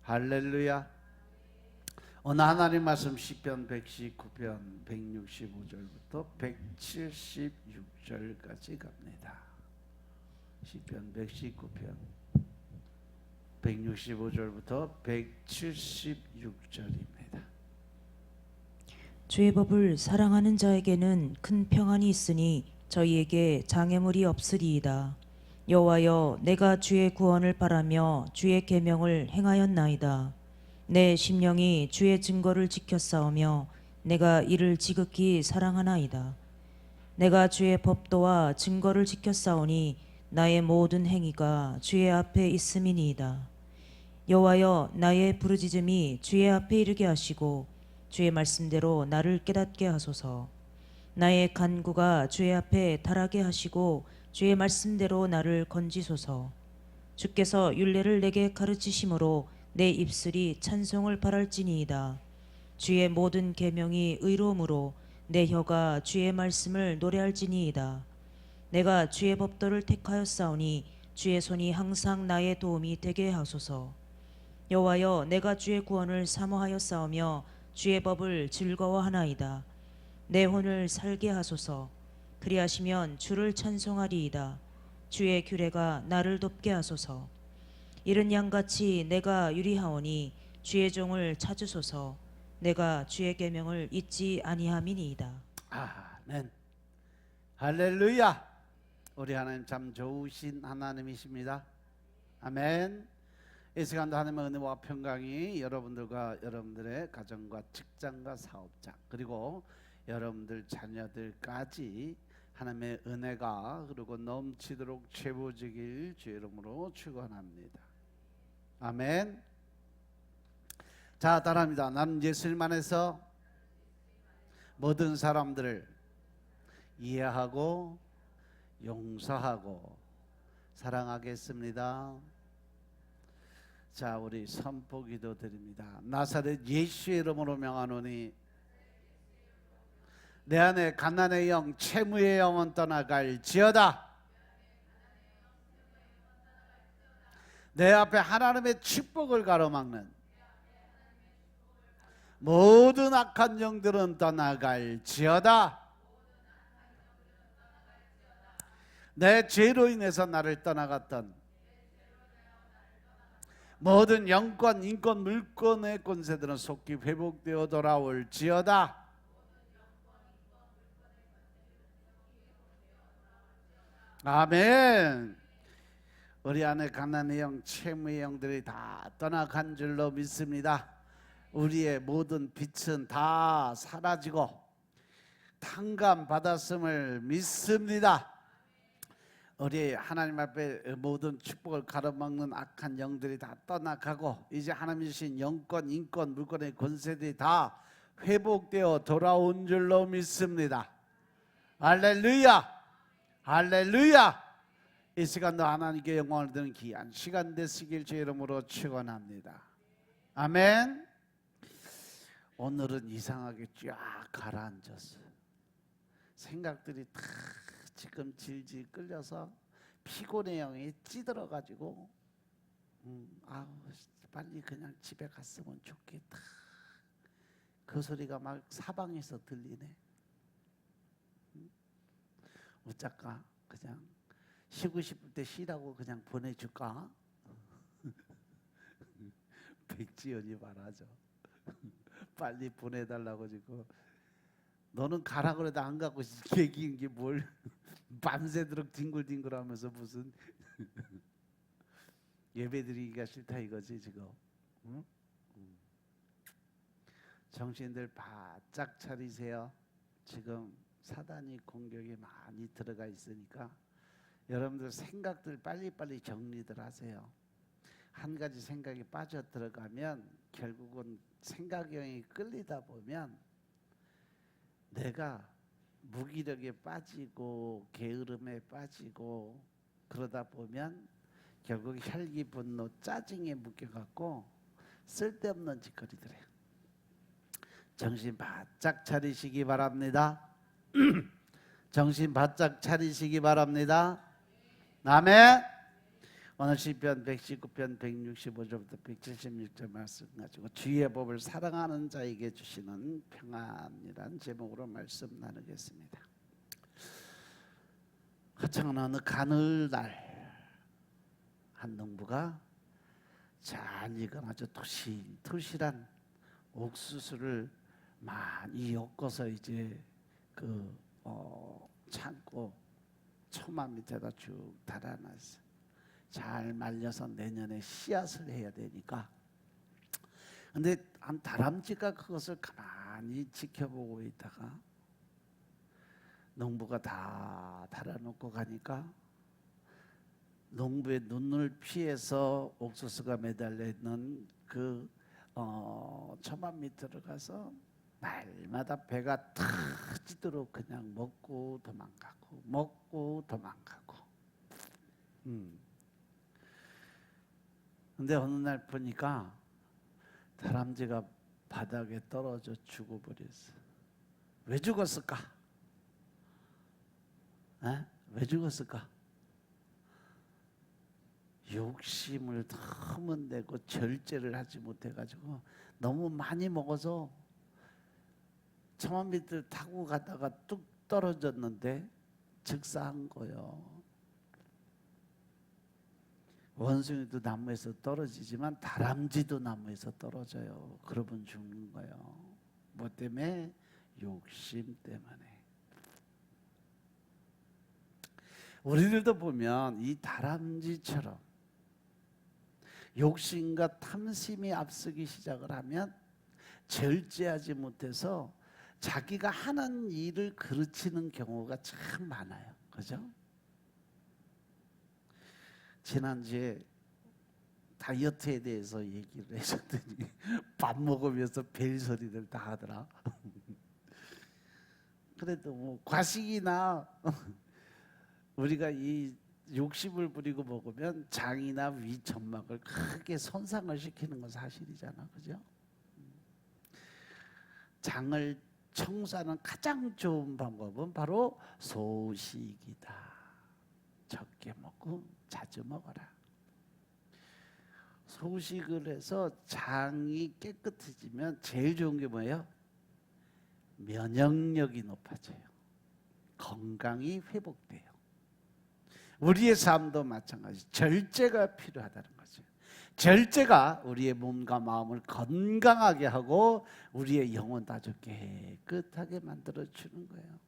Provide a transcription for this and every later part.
할렐루야. 오늘 하나님 말씀 시편 119편 165절부터 176절까지 갑니다. 시편 119편 165절부터 176절입니다. 주의 법을 사랑하는 자에게는 큰 평안이 있으니 저희에게 장애물이 없으리이다. 여호와여, 내가 주의 구원을 바라며 주의 계명을 행하였나이다. 내 심령이 주의 증거를 지켰사오며 내가 이를 지극히 사랑하나이다. 내가 주의 법도와 증거를 지켰사오니 나의 모든 행위가 주의 앞에 있음이니이다. 여호와여, 나의 부르짖음이 주의 앞에 이르게 하시고 주의 말씀대로 나를 깨닫게 하소서. 나의 간구가 주의 앞에 달하게 하시고 주의 말씀대로 나를 건지소서. 주께서 율례를 내게 가르치심으로 내 입술이 찬송을 바랄지니이다. 주의 모든 계명이 의로움으로 내 혀가 주의 말씀을 노래할지니이다. 내가 주의 법도를 택하였사오니 주의 손이 항상 나의 도움이 되게 하소서. 여호와여, 내가 주의 구원을 사모하였사오며 주의 법을 즐거워하나이다. 내 혼을 살게 하소서. 그리하시면 주를 찬송하리이다. 주의 규례가 나를 돕게 하소서. 이른 양같이 내가 유리하오니 주의 종을 찾으소서. 내가 주의 계명을 잊지 아니함이니이다. 아멘. 할렐루야. 우리 하나님 참 좋으신 하나님이십니다. 아멘. 이 시간도 하나님의 은혜와 평강이 여러분들과 여러분들의 가정과 직장과 사업장 그리고 여러분들 자녀들까지 하나님의 은혜가 그리고 넘치도록 채워지길 주의 이름으로 축원합니다. 아멘. 자, 따라합니다. 나는 예수님 안에서 모든 사람들을 이해하고 용서하고 사랑하겠습니다. 자, 우리 선포 기도 드립니다. 나사렛 예수의 이름으로 명하노니 내 안에 가난의 영, 채무의 영은 떠나갈지어다. 내 앞에 하나님의 축복을 가로막는 모든 악한 영들은 떠나갈지어다. 내 죄로 인해서 나를 떠나갔던 모든 영권, 인권, 물권의 권세들은 속히 회복되어 돌아올지어다. 아멘. 우리 안에 가난의 영, 채무의 영들이 다 떠나간 줄로 믿습니다. 우리의 모든 빛은 다 사라지고 탕감 받았음을 믿습니다. 우리 하나님 앞에 모든 축복을 가로막는 악한 영들이 다 떠나가고 이제 하나님 주신 영권, 인권, 물권의 권세들이 다 회복되어 돌아온 줄로 믿습니다. 할렐루야. 할렐루야. 이 시간도 하나님께 영광을 드리는 귀한 시간 되시길 주의 이름으로 축원합니다. 아멘. 오늘은 이상하게 쫙 가라앉았어. 생각들이 다 지금 질질 끌려서 피곤의 영이 찌들어가지고 아우 빨리 그냥 집에 갔으면 좋겠다. 그 소리가 막 사방에서 들리네. 어쩔까? 그냥 쉬고 싶을 때 쉬라고 그냥 보내줄까? 백지연이 말하죠. 빨리 보내달라고 지금. 너는 가라 그래도 안 가고 얘기인 게 뭘 밤새도록 뒹굴뒹굴하면서 무슨 예배드리기가 싫다 이거지 지금. 응? 정신들 바짝 차리세요. 지금 사단이 공격이 많이 들어가 있으니까 여러분들 생각들 빨리빨리 정리들 하세요. 한 가지 생각이 빠져 들어가면 결국은 생각형이 끌리다 보면 내가 무기력에 빠지고 게으름에 빠지고 그러다 보면 결국 혈기, 분노, 짜증에 묶여갖고 쓸데없는 짓거리들 해요. 정신 바짝 차리시기 바랍니다. 정신 바짝 차리시기 바랍니다. 아멘. 오늘 시편 119편 165절부터 176절 말씀 가지고 주의 법을 사랑하는 자에게 주시는 평안이란 제목으로 말씀 나누겠습니다. 화창한 어느 가늘날 한 농부가 잘 익은 아주 토실토실한 옥수수를 많이 엮어서 이제 창고 처마 밑에다 쭉 달아놨어. 잘 말려서 내년에 씨앗을 해야 되니까. 근데 한 다람쥐가 그것을 가만히 지켜보고 있다가 농부가 다 달아놓고 가니까 농부의 눈을 피해서 옥수수가 매달려 있는 그 처마 밑으로 가서 날마다 배가 터지도록 그냥 먹고 도망가고. 근데 어느 날 보니까 다람쥐가 바닥에 떨어져 죽어버렸어. 왜 죽었을까? 왜 죽었을까? 욕심을 너무 내고 절제를 하지 못해가지고 너무 많이 먹어서 처마 밑을 타고 가다가 뚝 떨어졌는데 즉사한 거요. 원숭이도 나무에서 떨어지지만 다람쥐도 나무에서 떨어져요. 그러면 죽는 거예요. 뭐 때문에? 욕심 때문에. 우리들도 보면 이 다람쥐처럼 욕심과 탐심이 앞서기 시작을 하면 절제하지 못해서 자기가 하는 일을 그르치는 경우가 참 많아요. 그죠? 지난주에 다이어트에 대해서 얘기를 하셨더니 밥 먹으면서 벨소리들 다 하더라. 그래도 뭐 과식이나 우리가 이 욕심을 부리고 먹으면 장이나 위 점막을 크게 손상을 시키는 건 사실이잖아. 그죠? 장을 청소하는 가장 좋은 방법은 바로 소식이다. 적게 먹고 자주 먹어라. 소식을 해서 장이 깨끗해지면 제일 좋은 게 뭐예요? 면역력이 높아져요. 건강이 회복돼요. 우리의 삶도 마찬가지. 절제가 필요하다는 거죠. 절제가 우리의 몸과 마음을 건강하게 하고 우리의 영혼도 아주 깨끗하게 만들어 주는 거예요.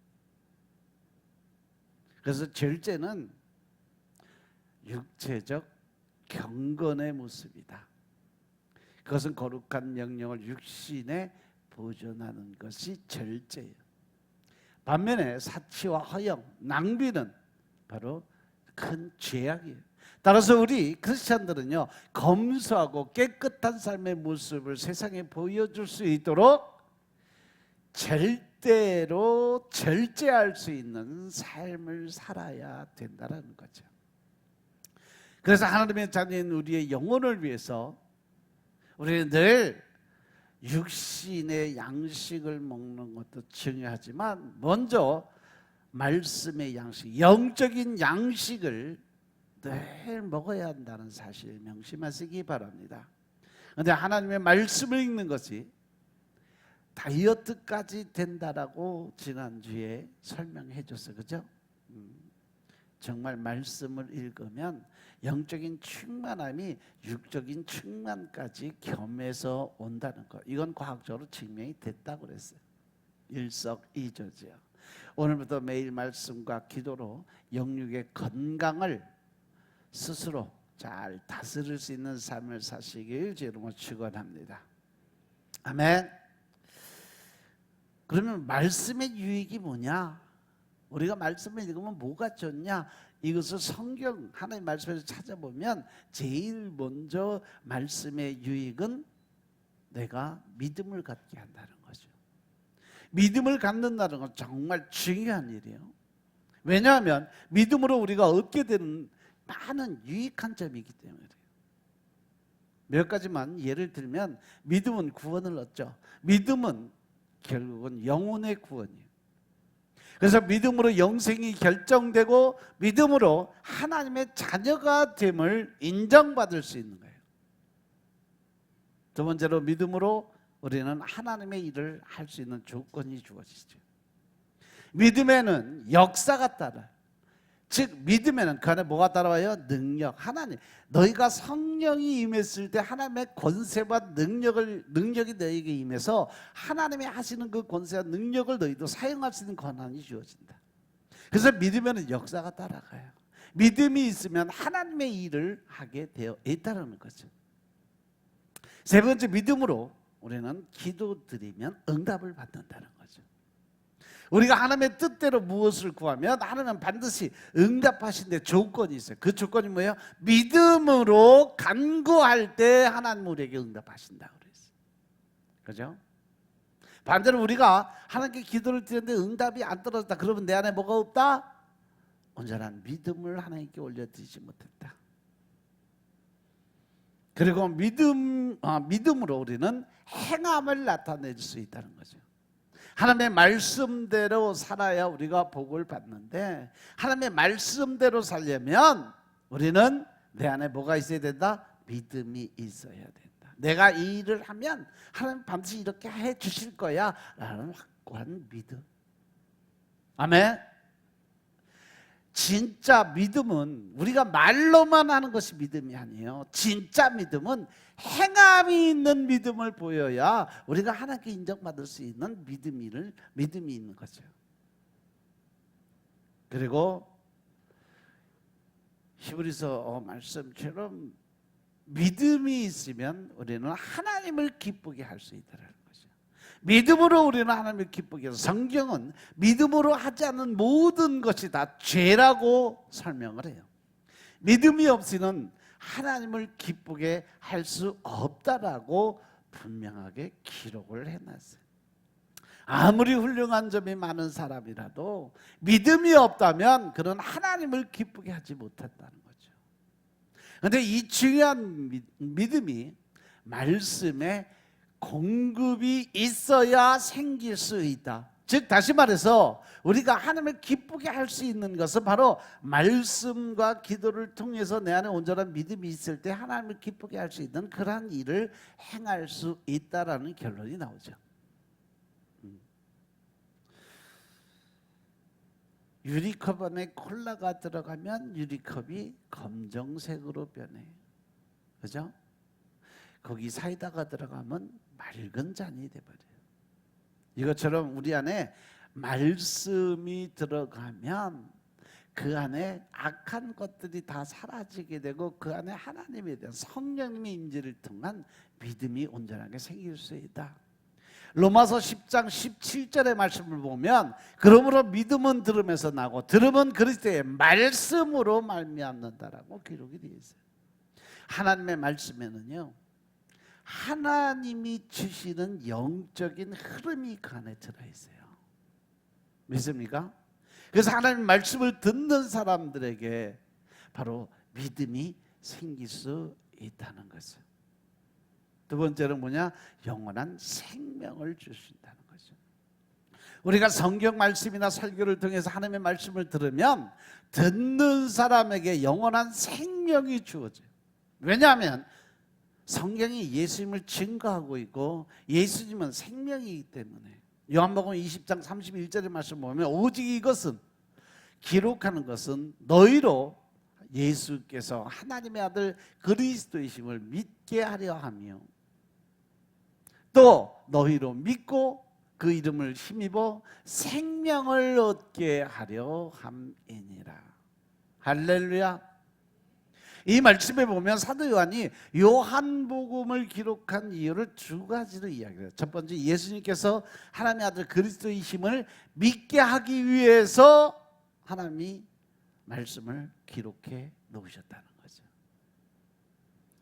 그래서 절제는 육체적 경건의 모습이다. 그것은 거룩한 명령을 육신에 보존하는 것이 절제예요. 반면에 사치와 허영, 낭비는 바로 큰 죄악이에요. 따라서 우리 크리스찬들은요, 검소하고 깨끗한 삶의 모습을 세상에 보여줄 수 있도록 절대로 절제할 수 있는 삶을 살아야 된다는 거죠. 그래서 하나님의 자녀인 우리의 영혼을 위해서 우리는 늘 육신의 양식을 먹는 것도 중요하지만 먼저 말씀의 양식, 영적인 양식을 늘 먹어야 한다는 사실 명심하시기 바랍니다. 그런데 하나님의 말씀을 읽는 것이 다이어트까지 된다라고 지난주에 설명해 줬어요. 그죠? 정말 말씀을 읽으면 영적인 충만함이 육적인 충만까지 겸해서 온다는 것. 이건 과학적으로 증명이 됐다고 그랬어요. 일석이조죠. 오늘부터 매일 말씀과 기도로 영육의 건강을 스스로 잘 다스릴 수 있는 삶을 사시길 주님으로 축원합니다. 아멘. 그러면 말씀의 유익이 뭐냐? 우리가 말씀을 읽으면 뭐가 좋냐? 이것을 성경 하나님 말씀에서 찾아보면 제일 먼저 말씀의 유익은 내가 믿음을 갖게 한다는 거죠. 믿음을 갖는다는 건 정말 중요한 일이에요. 왜냐하면 믿음으로 우리가 얻게 되는 많은 유익한 점이 있기 때문에 그래요. 몇 가지만 예를 들면 믿음은 구원을 얻죠. 믿음은 결국은 영혼의 구원이에요. 그래서 믿음으로 영생이 결정되고 믿음으로 하나님의 자녀가 됨을 인정받을 수 있는 거예요. 두 번째로 믿음으로 우리는 하나님의 일을 할 수 있는 조건이 주어지죠. 믿음에는 역사가 따라요. 즉 믿음에는 그 안에 뭐가 따라와요? 능력. 하나님, 너희가 성령이 임했을 때 하나님의 권세와 능력이 너희에게 임해서 하나님이 하시는 그 권세와 능력을 너희도 사용할 수 있는 권한이 주어진다. 그래서 믿으면 역사가 따라가요. 믿음이 있으면 하나님의 일을 하게 되어 있다는 거죠. 세 번째, 믿음으로 우리는 기도드리면 응답을 받는다는 거죠. 우리가 하나님의 뜻대로 무엇을 구하면 하나님은 반드시 응답하신데 조건이 있어요. 그 조건이 뭐예요? 믿음으로 간구할 때 하나님 우리에게 응답하신다고 그랬어요. 그죠? 반대로 우리가 하나님께 기도를 드렸는데 응답이 안 떨어졌다. 그러면 내 안에 뭐가 없다? 온전한 믿음을 하나님께 올려드리지 못했다. 그리고 믿음으로 우리는 행함을 나타낼 수 있다는 거죠. 하나님의 말씀대로 살아야 우리가 복을 받는데, 하나님의 말씀대로 살려면 우리는 내 안에 뭐가 있어야 된다? 믿음이 있어야 된다. 내가 이 일을 하면 하나님 반드시 이렇게 해 주실 거야 라는 확고한 믿음. 아멘. 진짜 믿음은 우리가 말로만 하는 것이 믿음이 아니에요. 진짜 믿음은 행함이 있는 믿음을 보여야 우리가 하나님께 인정받을 수 있는 믿음이 있는 거죠. 그리고 히브리서 말씀처럼 믿음이 있으면 우리는 하나님을 기쁘게 할 수 있다는 거죠. 믿음으로 우리는 하나님을 기쁘게 해서, 성경은 믿음으로 하지 않는 모든 것이 다 죄라고 설명을 해요. 믿음이 없이는 하나님을 기쁘게 할 수 없다라고 분명하게 기록을 해놨어요. 아무리 훌륭한 점이 많은 사람이라도 믿음이 없다면 그는 하나님을 기쁘게 하지 못한다는 거죠. 그런데 이 중요한 믿음이 말씀에 공급이 있어야 생길 수 있다. 즉 다시 말해서 우리가 하나님을 기쁘게 할 수 있는 것은 바로 말씀과 기도를 통해서 내 안에 온전한 믿음이 있을 때 하나님을 기쁘게 할 수 있는 그러한 일을 행할 수 있다라는 결론이 나오죠. 유리컵 안에 콜라가 들어가면 유리컵이 검정색으로 변해요. 그죠? 거기 사이다가 들어가면 맑은 잔이 돼버려요. 이것처럼 우리 안에 말씀이 들어가면 그 안에 악한 것들이 다 사라지게 되고 그 안에 하나님에 대한 성령님의 임재를 통한 믿음이 온전하게 생길 수 있다. 로마서 10장 17절의 말씀을 보면 그러므로 믿음은 들음에서 나고 들음은 그리스도의 말씀으로 말미암는다라고 기록이 되어 있어요. 하나님의 말씀에는요, 하나님이 주시는 영적인 흐름이 그 안에 들어있어요. 믿습니까? 그래서 하나님 말씀을 듣는 사람들에게 바로 믿음이 생길 수 있다는 것이죠. 두 번째는 뭐냐? 영원한 생명을 주신다는 거죠. 우리가 성경 말씀이나 설교를 통해서 하나님의 말씀을 들으면 듣는 사람에게 영원한 생명이 주어져요. 왜냐하면 성경이 예수님을 증거하고 있고 예수님은 생명이기 때문에. 요한복음 20장 31절의 말씀 보면 오직 이것은, 기록하는 것은 너희로 예수께서 하나님의 아들 그리스도이심을 믿게 하려 하며 또 너희로 믿고 그 이름을 힘입어 생명을 얻게 하려 함이니라. 할렐루야. 이 말씀에 보면 사도 요한이 요한복음을 기록한 이유를 두 가지로 이야기해요. 첫 번째, 예수님께서 하나님의 아들 그리스도이심을 믿게 하기 위해서 하나님이 말씀을 기록해 놓으셨다는 거죠.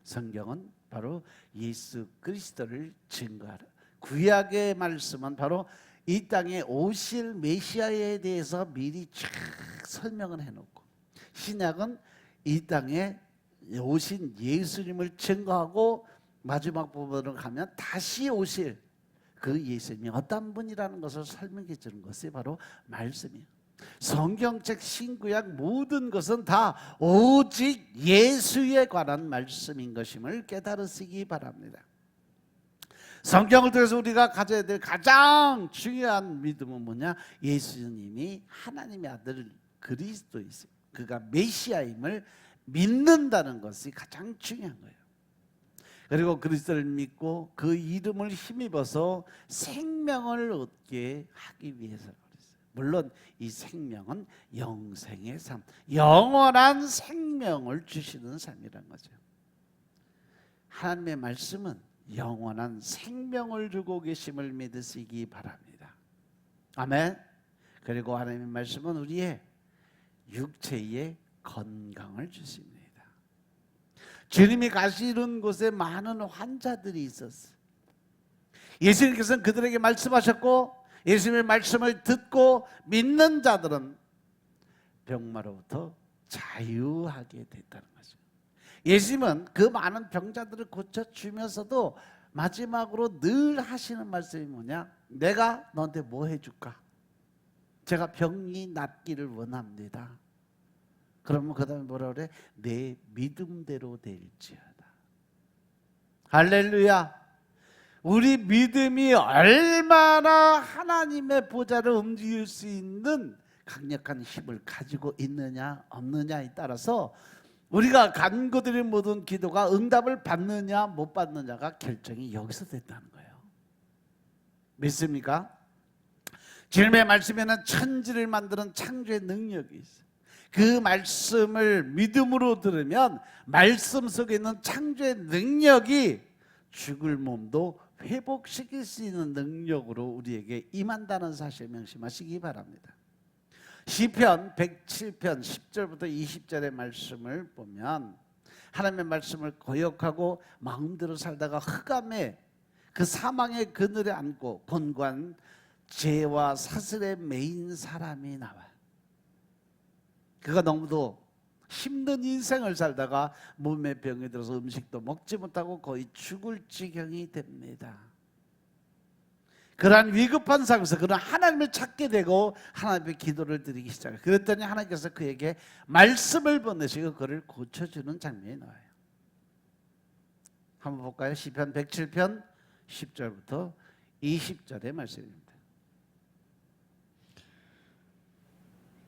성경은 바로 예수 그리스도를 증거하라. 구약의 말씀은 바로 이 땅에 오실 메시아에 대해서 미리 쫙 설명을 해놓고, 신약은 이 땅에 오신 예수님을 증거하고 마지막 부분으로 가면 다시 오실 그 예수님이 어떤 분이라는 것을 설명해 주는 것이 바로 말씀이에요. 성경책 신구약 모든 것은 다 오직 예수에 관한 말씀인 것임을 깨달으시기 바랍니다. 성경을 통해서 우리가 가져야 될 가장 중요한 믿음은 뭐냐? 예수님이 하나님의 아들 그리스도이세요. 그가 메시아임을 믿는다는 것이 가장 중요한 거예요. 그리고 그리스도를 믿고 그 이름을 힘입어서 생명을 얻게 하기 위해서 그랬어요. 물론 이 생명은 영생의 삶, 영원한 생명을 주시는 삶이란 거죠. 하나님의 말씀은 영원한 생명을 주고 계심을 믿으시기 바랍니다. 아멘. 그리고 하나님의 말씀은 우리의 육체의 건강을 주십니다. 주님이 가시는 곳에 많은 환자들이 있었어요. 예수님께서는 그들에게 말씀하셨고 예수님의 말씀을 듣고 믿는 자들은 병마로부터 자유하게 됐다는 거죠. 예수님은 그 많은 병자들을 고쳐주면서도 마지막으로 늘 하시는 말씀이 뭐냐? 내가 너한테 뭐 해줄까? 제가 병이 낫기를 원합니다. 그러면 그 다음에 뭐라 그래? 내 믿음대로 될지어다. 할렐루야. 우리 믿음이 얼마나 하나님의 보좌를 움직일 수 있는 강력한 힘을 가지고 있느냐 없느냐에 따라서 우리가 간구드린 모든 기도가 응답을 받느냐 못 받느냐가 결정이 여기서 됐다는 거예요. 믿습니까? 주님의 말씀에는 천지를 만드는 창조의 능력이 있어요. 그 말씀을 믿음으로 들으면 말씀 속에 있는 창조의 능력이 죽을 몸도 회복시킬 수 있는 능력으로 우리에게 임한다는 사실 명심하시기 바랍니다. 시편 107편 10절부터 20절의 말씀을 보면 하나님의 말씀을 거역하고 마음대로 살다가 흑암에 그 사망의 그늘에 앉고 곤고한 죄와 사슬에 매인 사람이 나와요. 그가 너무도 힘든 인생을 살다가 몸에 병이 들어서 음식도 먹지 못하고 거의 죽을 지경이 됩니다. 그러한 위급한 상황에서 그는 하나님을 찾게 되고 하나님의 기도를 드리기 시작해요. 그랬더니 하나님께서 그에게 말씀을 보내시고 그를 고쳐주는 장면이 나와요. 한번 볼까요? 시편 107편 10절부터 20절의 말씀입니다.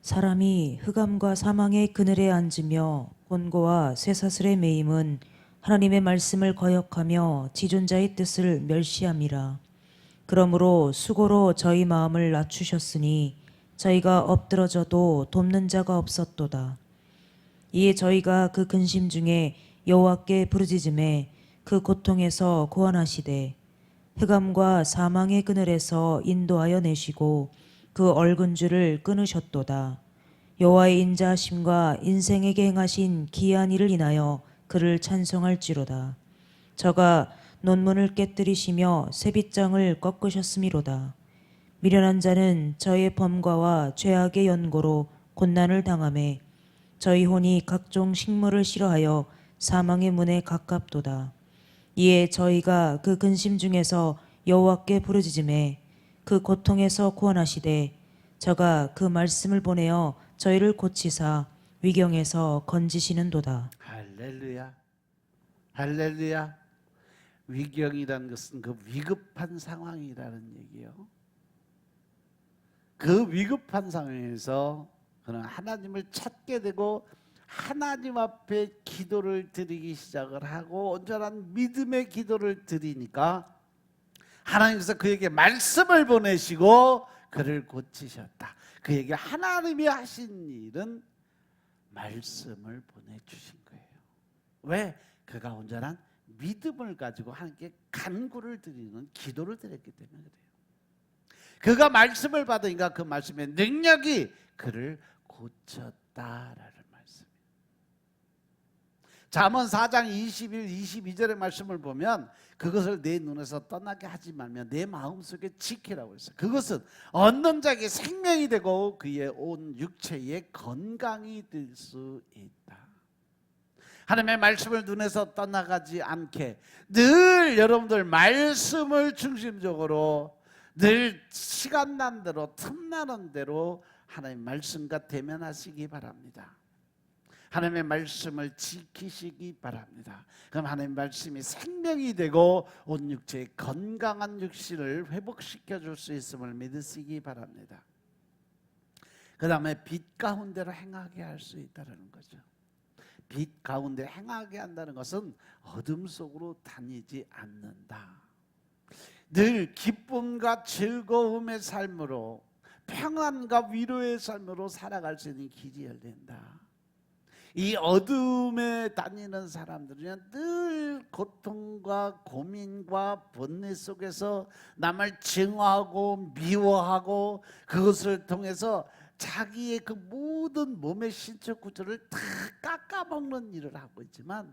사람이 흑암과 사망의 그늘에 앉으며 곤고와 쇠사슬의 매임은 하나님의 말씀을 거역하며 지존자의 뜻을 멸시함이라. 그러므로 수고로 저희 마음을 낮추셨으니 저희가 엎드러져도 돕는 자가 없었도다. 이에 저희가 그 근심 중에 여호와께 부르짖음에 그 고통에서 구원하시되 흑암과 사망의 그늘에서 인도하여 내시고 그 얼근 줄을 끊으셨도다. 여호와의 인자하심과 인생에게 행하신 기이한 일을 인하여 그를 찬송할지로다. 저가 논문을 깨뜨리시며 쇠빗장을 꺾으셨음이로다. 미련한 자는 저의 범과와 죄악의 연고로 곤난을 당하매 저희 혼이 각종 식물을 싫어하여 사망의 문에 가깝도다. 이에 저희가 그 근심 중에서 여호와께 부르짖음에 그 고통에서 구원하시되 저가 그 말씀을 보내어 저희를 고치사 위경에서 건지시는도다. 할렐루야. 할렐루야. 위경이라는 것은 그 위급한 상황이라는 얘기예요. 그 위급한 상황에서 그는 하나님을 찾게 되고 하나님 앞에 기도를 드리기 시작을 하고 온전한 믿음의 기도를 드리니까 하나님께서 그에게 말씀을 보내시고 그를 고치셨다. 그에게 하나님이 하신 일은 말씀을 보내주신 거예요. 왜? 그가 온전한 믿음을 가지고 하나님께 간구를 드리는 기도를 드렸기 때문에 그래요. 그가 말씀을 받으니까 그 말씀의 능력이 그를 고쳤다라는 말씀이에요. 잠언 4장 21, 22절의 말씀을 보면 그것을 내 눈에서 떠나게 하지 말며 내 마음속에 지키라고 했어요. 그것은 얻는 자에게 생명이 되고 그의 온 육체의 건강이 될 수 있다. 하나님의 말씀을 눈에서 떠나가지 않게 늘 여러분들 말씀을 중심적으로 늘 시간 난 대로 틈나는 대로 하나님의 말씀과 대면하시기 바랍니다. 하나님의 말씀을 지키시기 바랍니다. 그럼 하나님의 말씀이 생명이 되고 온 육체의 건강한 육신을 회복시켜 줄 수 있음을 믿으시기 바랍니다. 그 다음에 빛 가운데로 행하게 할 수 있다는 거죠. 빛 가운데 행하게 한다는 것은 어둠 속으로 다니지 않는다. 늘 기쁨과 즐거움의 삶으로, 평안과 위로의 삶으로 살아갈 수 있는 길이 열린다. 이 어둠에 다니는 사람들은 늘 고통과 고민과 번뇌 속에서 남을 증오하고 미워하고 그것을 통해서 자기의 그 모든 몸의 신체 구조를 다 깎아먹는 일을 하고 있지만,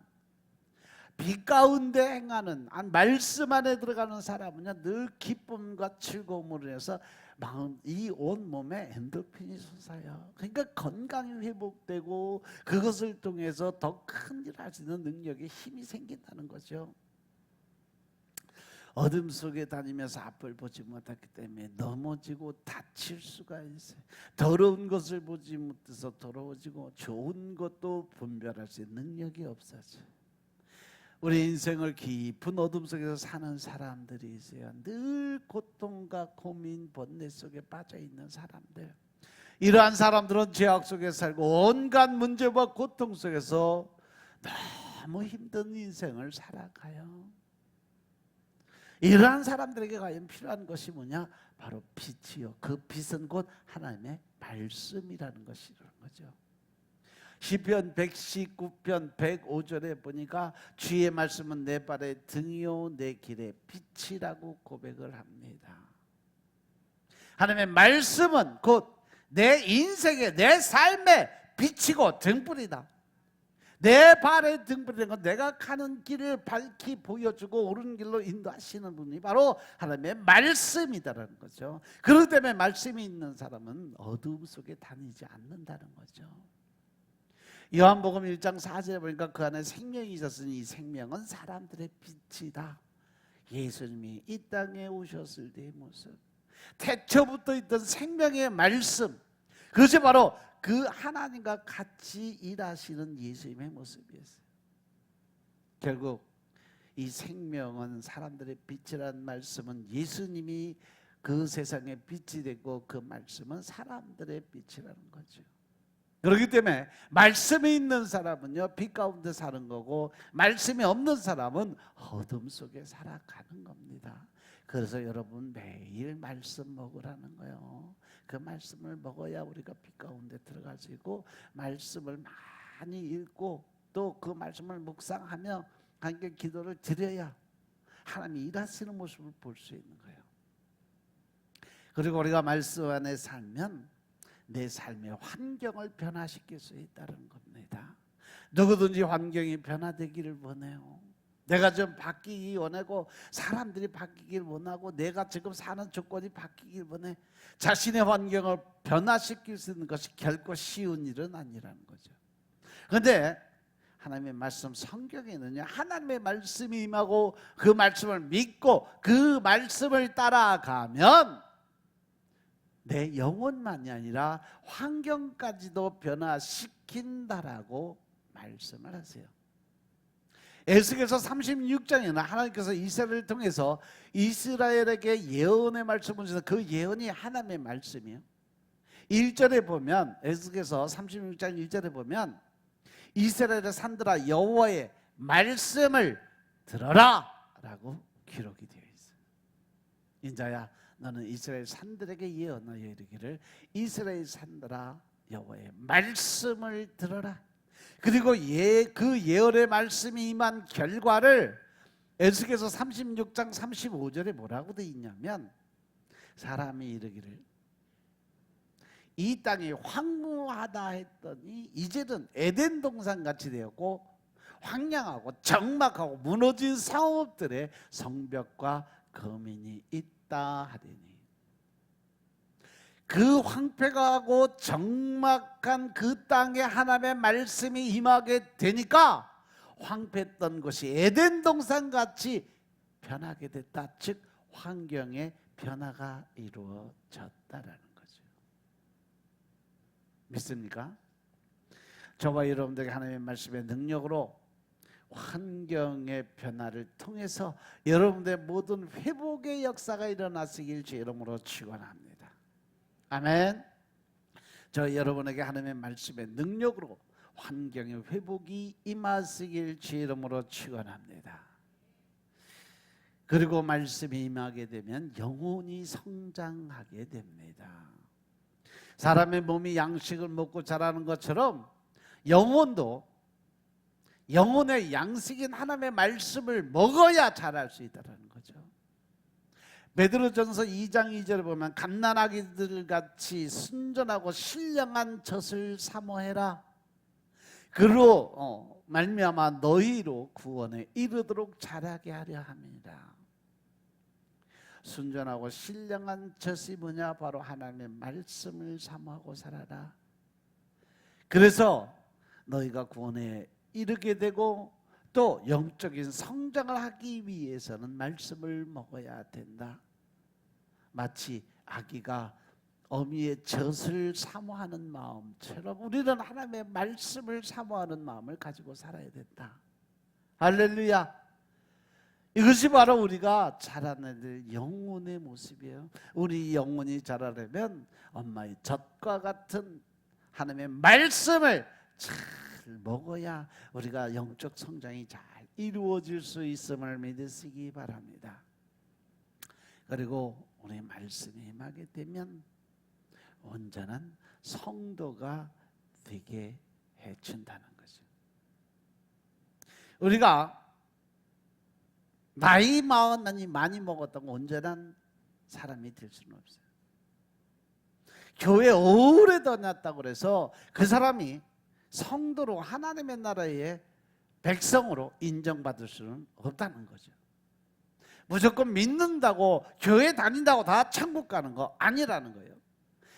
빛 가운데 행하는 말씀 안에 들어가는 사람은요 늘 기쁨과 즐거움으로 해서 이 온 몸에 엔도핀이 솟아요. 그러니까 건강이 회복되고 그것을 통해서 더 큰 일을 할 수 있는 능력에 힘이 생긴다는 거죠. 어둠 속에 다니면서 앞을 보지 못했기 때문에 넘어지고 다칠 수가 있어요. 더러운 것을 보지 못해서 더러워지고 좋은 것도 분별할 수 있는 능력이 없어져요. 우리 인생을 깊은 어둠 속에서 사는 사람들이 있어요. 늘 고통과 고민, 번뇌 속에 빠져 있는 사람들. 이러한 사람들은 죄악 속에 살고 온갖 문제와 고통 속에서 너무 힘든 인생을 살아가요. 이러한 사람들에게 과연 필요한 것이 뭐냐? 바로 빛이요. 그 빛은 곧 하나님의 말씀이라는 것이라는 거죠. 시편 119편 105절에 보니까 주의 말씀은 내 발의 등이요 내 길의 빛이라고 고백을 합니다. 하나님의 말씀은 곧 내 인생의, 내 삶의 빛이고 등불이다. 내 발의 등불이라는 건 내가 가는 길을 밝히 보여주고 옳은 길로 인도하시는 분이 바로 하나님의 말씀이다라는 거죠. 그렇기 때문에 말씀이 있는 사람은 어둠 속에 다니지 않는다는 거죠. 요한복음 1장 4절에 보니까 그 안에 생명이 있었으니 이 생명은 사람들의 빛이다. 예수님이 이 땅에 오셨을 때의 모습, 태초부터 있던 생명의 말씀, 그것이 바로 그 하나님과 같이 일하시는 예수님의 모습이었어요. 결국 이 생명은 사람들의 빛이라는 말씀은 예수님이 그 세상의 빛이 되고 그 말씀은 사람들의 빛이라는 거죠. 그렇기 때문에 말씀이 있는 사람은요 빛 가운데 사는 거고, 말씀이 없는 사람은 어둠 속에 살아가는 겁니다. 그래서 여러분 매일 말씀 먹으라는 거예요. 그 말씀을 먹어야 우리가 빛 가운데 들어갈 수 있고, 말씀을 많이 읽고 또 그 말씀을 묵상하며 함께 기도를 드려야 하나님이 일하시는 모습을 볼 수 있는 거예요. 그리고 우리가 말씀 안에 살면 내 삶의 환경을 변화시킬 수 있다는 겁니다. 누구든지 환경이 변화되기를 원해요. 내가 좀 바뀌기 원하고 사람들이 바뀌길 원하고 내가 지금 사는 조건이 바뀌길 원해. 자신의 환경을 변화시킬 수 있는 것이 결코 쉬운 일은 아니라는 거죠. 그런데 하나님의 말씀 성경에는요 하나님의 말씀이 임하고 그 말씀을 믿고 그 말씀을 따라가면 내 영혼만이 아니라 환경까지도 변화시킨다라고 말씀을 하세요. 에스겔서 36장에는 하나님께서 이스라엘을 통해서 이스라엘에게 예언의 말씀을 주셔서 그 예언이 하나님의 말씀이에요. 1절에 보면, 에스겔서 36장 1절에 보면 이스라엘의 산들아 여호와의 말씀을 들어라 라고 기록이 되어 있어요. 인자야 너는 이스라엘 산들에게 예언하여 이르기를 이스라엘 산들아 여호와의 말씀을 들어라. 그리고 그 예언의 말씀이 임한 결과를 에스겔서 36장 35절에 뭐라고 되어 있냐면, 사람이 이르기를 이 땅이 황무하다 했더니 이제는 에덴 동산 같이 되었고 황량하고 적막하고 무너진 성읍들의 성벽과 거민이 있다 하리니, 그 황폐하고 적막한 그 땅에 하나님의 말씀이 임하게 되니까 황폐했던 것이 에덴 동산 같이 변하게 됐다. 즉 환경의 변화가 이루어졌다라는 거죠. 믿습니까? 저와 여러분들에게 하나님의 말씀의 능력으로 환경의 변화를 통해서 여러분들의 모든 회복의 역사가 일어나시길 주 이름으로 축원합니다. 아멘. 저 여러분에게 하나님의 말씀의 능력으로 환경의 회복이 임하시길 주 이름으로 축원합니다. 그리고 말씀이 임하게 되면 영혼이 성장하게 됩니다. 사람의 몸이 양식을 먹고 자라는 것처럼 영혼도 영혼의 양식인 하나님의 말씀을 먹어야 자랄 수 있다는 거죠. 베드로전서 2장 2절에 보면 갓난아기들 같이 순전하고 신령한 젖을 사모해라. 그로 말미암아 너희로 구원에 이르도록 자라게 하려 합니다. 순전하고 신령한 젖이 뭐냐? 바로 하나님의 말씀을 사모하고 살아라. 그래서 너희가 구원에 이르게 되고 또 영적인 성장을 하기 위해서는 말씀을 먹어야 된다. 마치 아기가 어미의 젖을 사모하는 마음처럼 우리는 하나님의 말씀을 사모하는 마음을 가지고 살아야 된다. 할렐루야. 이것이 바로 우리가 자라는 영혼의 모습이에요. 우리 영혼이 자라려면 엄마의 젖과 같은 하나님의 말씀을 잘 먹어야 우리가 영적 성장이 잘 이루어질 수 있음을 믿으시기 바랍니다. 그리고 우리 말씀이 임하게 되면 온전한 성도가 되게 해준다는 거죠. 우리가 나이 많이 먹었다고 온전한 사람이 될 수는 없어요. 교회 오래 다녔다고 그래서 그 사람이 성도로 하나님의 나라의 백성으로 인정받을 수는 없다는 거죠. 무조건 믿는다고 교회 다닌다고 다 천국 가는 거 아니라는 거예요.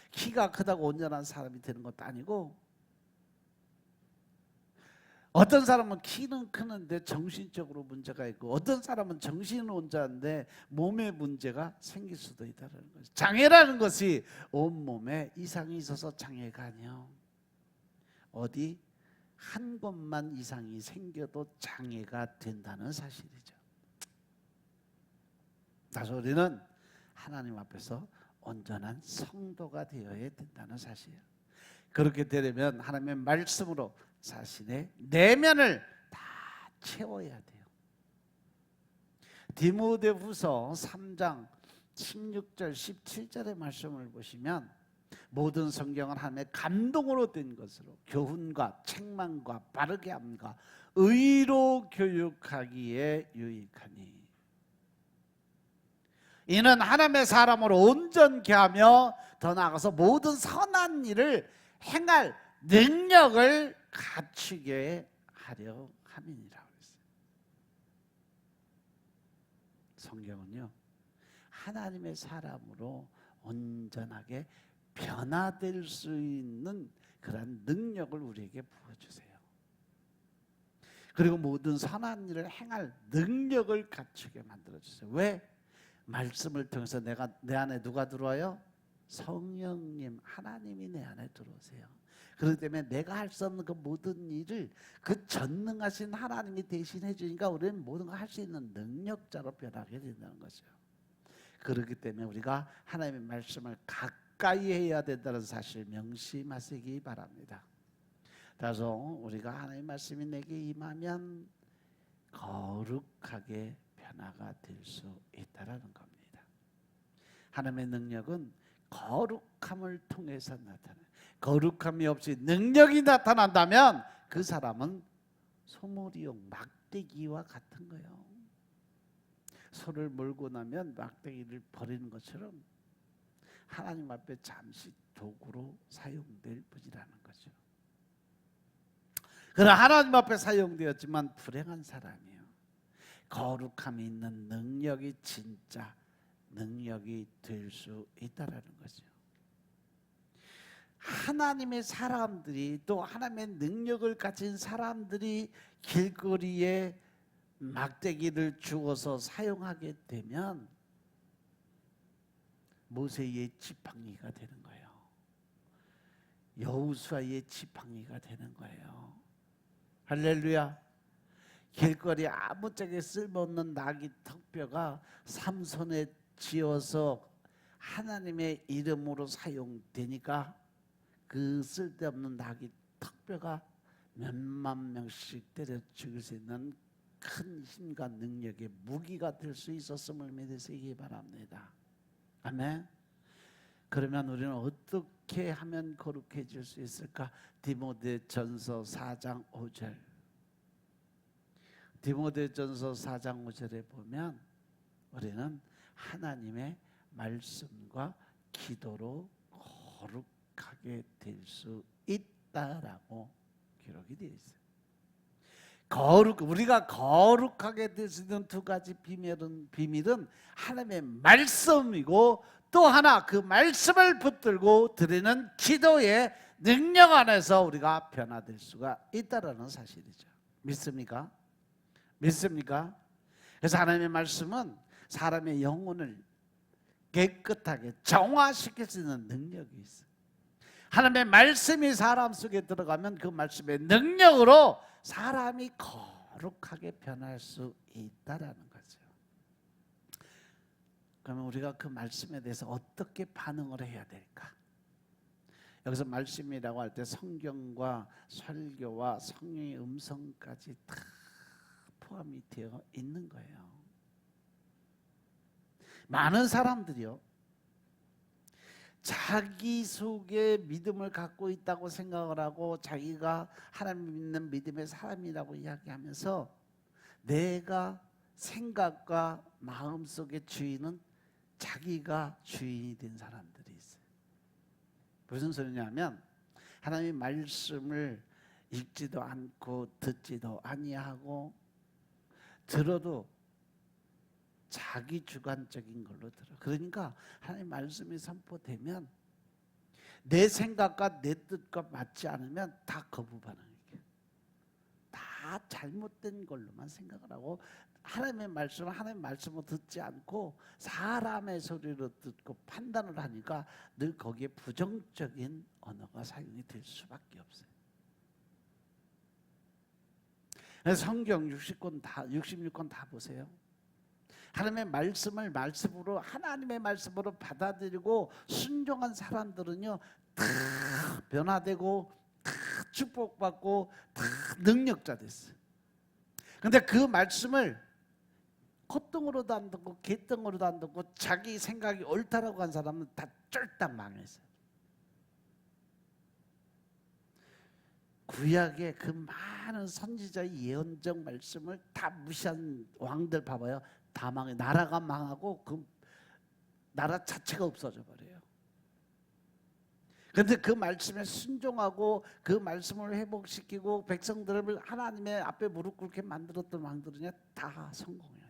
키가 크다고 온전한 사람이 되는 것도 아니고, 어떤 사람은 키는 크는데 정신적으로 문제가 있고 어떤 사람은 정신은 온전한데 몸에 문제가 생길 수도 있다는 거죠. 장애라는 것이 온몸에 이상이 있어서 장애가 아니에요. 어디 한 곳만 이상이 생겨도 장애가 된다는 사실이죠. 그래서 우리는 하나님 앞에서 온전한 성도가 되어야 된다는 사실이에요. 그렇게 되려면 하나님의 말씀으로 자신의 내면을 다 채워야 돼요. 디모데후서 3장 16절 17절의 말씀을 보시면 모든 성경은 하나님의 감동으로 된 것으로 교훈과 책망과 바르게 함과 의로 교육하기에 유익하니 이는 하나님의 사람으로 온전케 하며 더 나아가서 모든 선한 일을 행할 능력을 갖추게 하려 함이니라 그랬어요. 성경은요, 하나님의 사람으로 온전하게 변화될 수 있는 그런 능력을 우리에게 부어주세요. 그리고 모든 선한 일을 행할 능력을 갖추게 만들어주세요. 왜? 말씀을 통해서 내 안에 누가 들어와요? 성령님, 하나님이 내 안에 들어오세요. 그렇기 때문에 내가 할 수 없는 그 모든 일을 그 전능하신 하나님이 대신해 주니까 우리는 모든 걸 할 수 있는 능력자로 변하게 된다는 거죠. 그렇기 때문에 우리가 하나님의 말씀을 가까이 해야 된다는 사실 명심하시기 바랍니다. 따라서 우리가 하나님의 말씀이 내게 임하면 거룩하게 변화가 될 수 있다는 겁니다. 하나님의 능력은 거룩함을 통해서 나타나요. 거룩함이 없이 능력이 나타난다면 그 사람은 소몰이용 막대기와 같은 거예요. 소를 몰고 나면 막대기를 버리는 것처럼 하나님 앞에 잠시 도구로 사용될 뿐이라는 거죠. 그러나 하나님 앞에 사용되었지만 불행한 사람이에요. 거룩함이 있는 능력이 진짜 능력이 될 수 있다라는 거죠. 하나님의 사람들이 또 하나님의 능력을 가진 사람들이 길거리에 막대기를 주어서 사용하게 되면 모세의 지팡이가 되는 거예요. 여호수아의 지팡이가 되는 거예요. 할렐루야. 길거리 아무짝에 쓸모없는 나귀 턱뼈가 삼손에 쥐어서 하나님의 이름으로 사용되니까 그 쓸데없는 나귀 턱뼈가 몇만 명씩 때려 죽일 수 있는 큰 힘과 능력의 무기가 될 수 있었음을 믿으시기 바랍니다. 아멘. 그러면 우리는 어떻게 하면 거룩해질 수 있을까? 디모데전서 4장 5절. 디모데전서 4장 5절에 보면 우리는 하나님의 말씀과 기도로 거룩하게 될 수 있다라고 기록이 되어 있어요. 우리가 거룩하게 될 수 있는 두 가지 비밀은 하나님의 말씀이고, 또 하나 그 말씀을 붙들고 드리는 기도의 능력 안에서 우리가 변화될 수가 있다라는 사실이죠. 믿습니까? 믿습니까? 그래서 하나님의 말씀은 사람의 영혼을 깨끗하게 정화시킬 수 있는 능력이 있어요. 하나님의 말씀이 사람 속에 들어가면 그 말씀의 능력으로 사람이 거룩하게 변할 수 있다라는 거죠. 그러면 우리가 그 말씀에 대해서 어떻게 반응을 해야 될까? 여기서 말씀이라고 할 때 성경과 설교와 성령의 음성까지 다 포함이 되어 있는 거예요. 많은 사람들이요, 자기 속에 믿음을 갖고 있다고 생각을 하고 자기가 하나님 믿는 믿음의 사람이라고 이야기하면서 내가 생각과 마음속의 주인은 자기가 주인이 된 사람들이 있어요. 무슨 소리냐면 하나님의 말씀을 읽지도 않고 듣지도 아니하고, 들어도 자기 주관적인 걸로 들어. 그러니까 하나님 말씀이 선포되면 내 생각과 내 뜻과 맞지 않으면 다 거부 반응이에요. 다 잘못된 걸로만 생각을 하고 하나님의 말씀을 듣지 않고 사람의 소리로 듣고 판단을 하니까 늘 거기에 부정적인 언어가 사용이 될 수밖에 없어요. 성경 66권 다 보세요. 하나님의 말씀을 말씀으로, 하나님의 말씀으로 받아들이고 순종한 사람들은요 다 변화되고 다 축복받고 다 능력자 됐어요. 그런데 그 말씀을 콧등으로도 안 듣고 갯등으로도 안 듣고 자기 생각이 옳다라고 한 사람은 다 쫄딱 망했어요. 구약의 그 많은 선지자의 예언적 말씀을 다 무시한 왕들 봐봐요. 다 망해. 나라가 망하고 그 나라 자체가 없어져 버려요. 그런데 그 말씀에 순종하고 그 말씀을 회복시키고 백성들을 하나님의 앞에 무릎 꿇게 만들었던 왕들은요 다 성공했어요.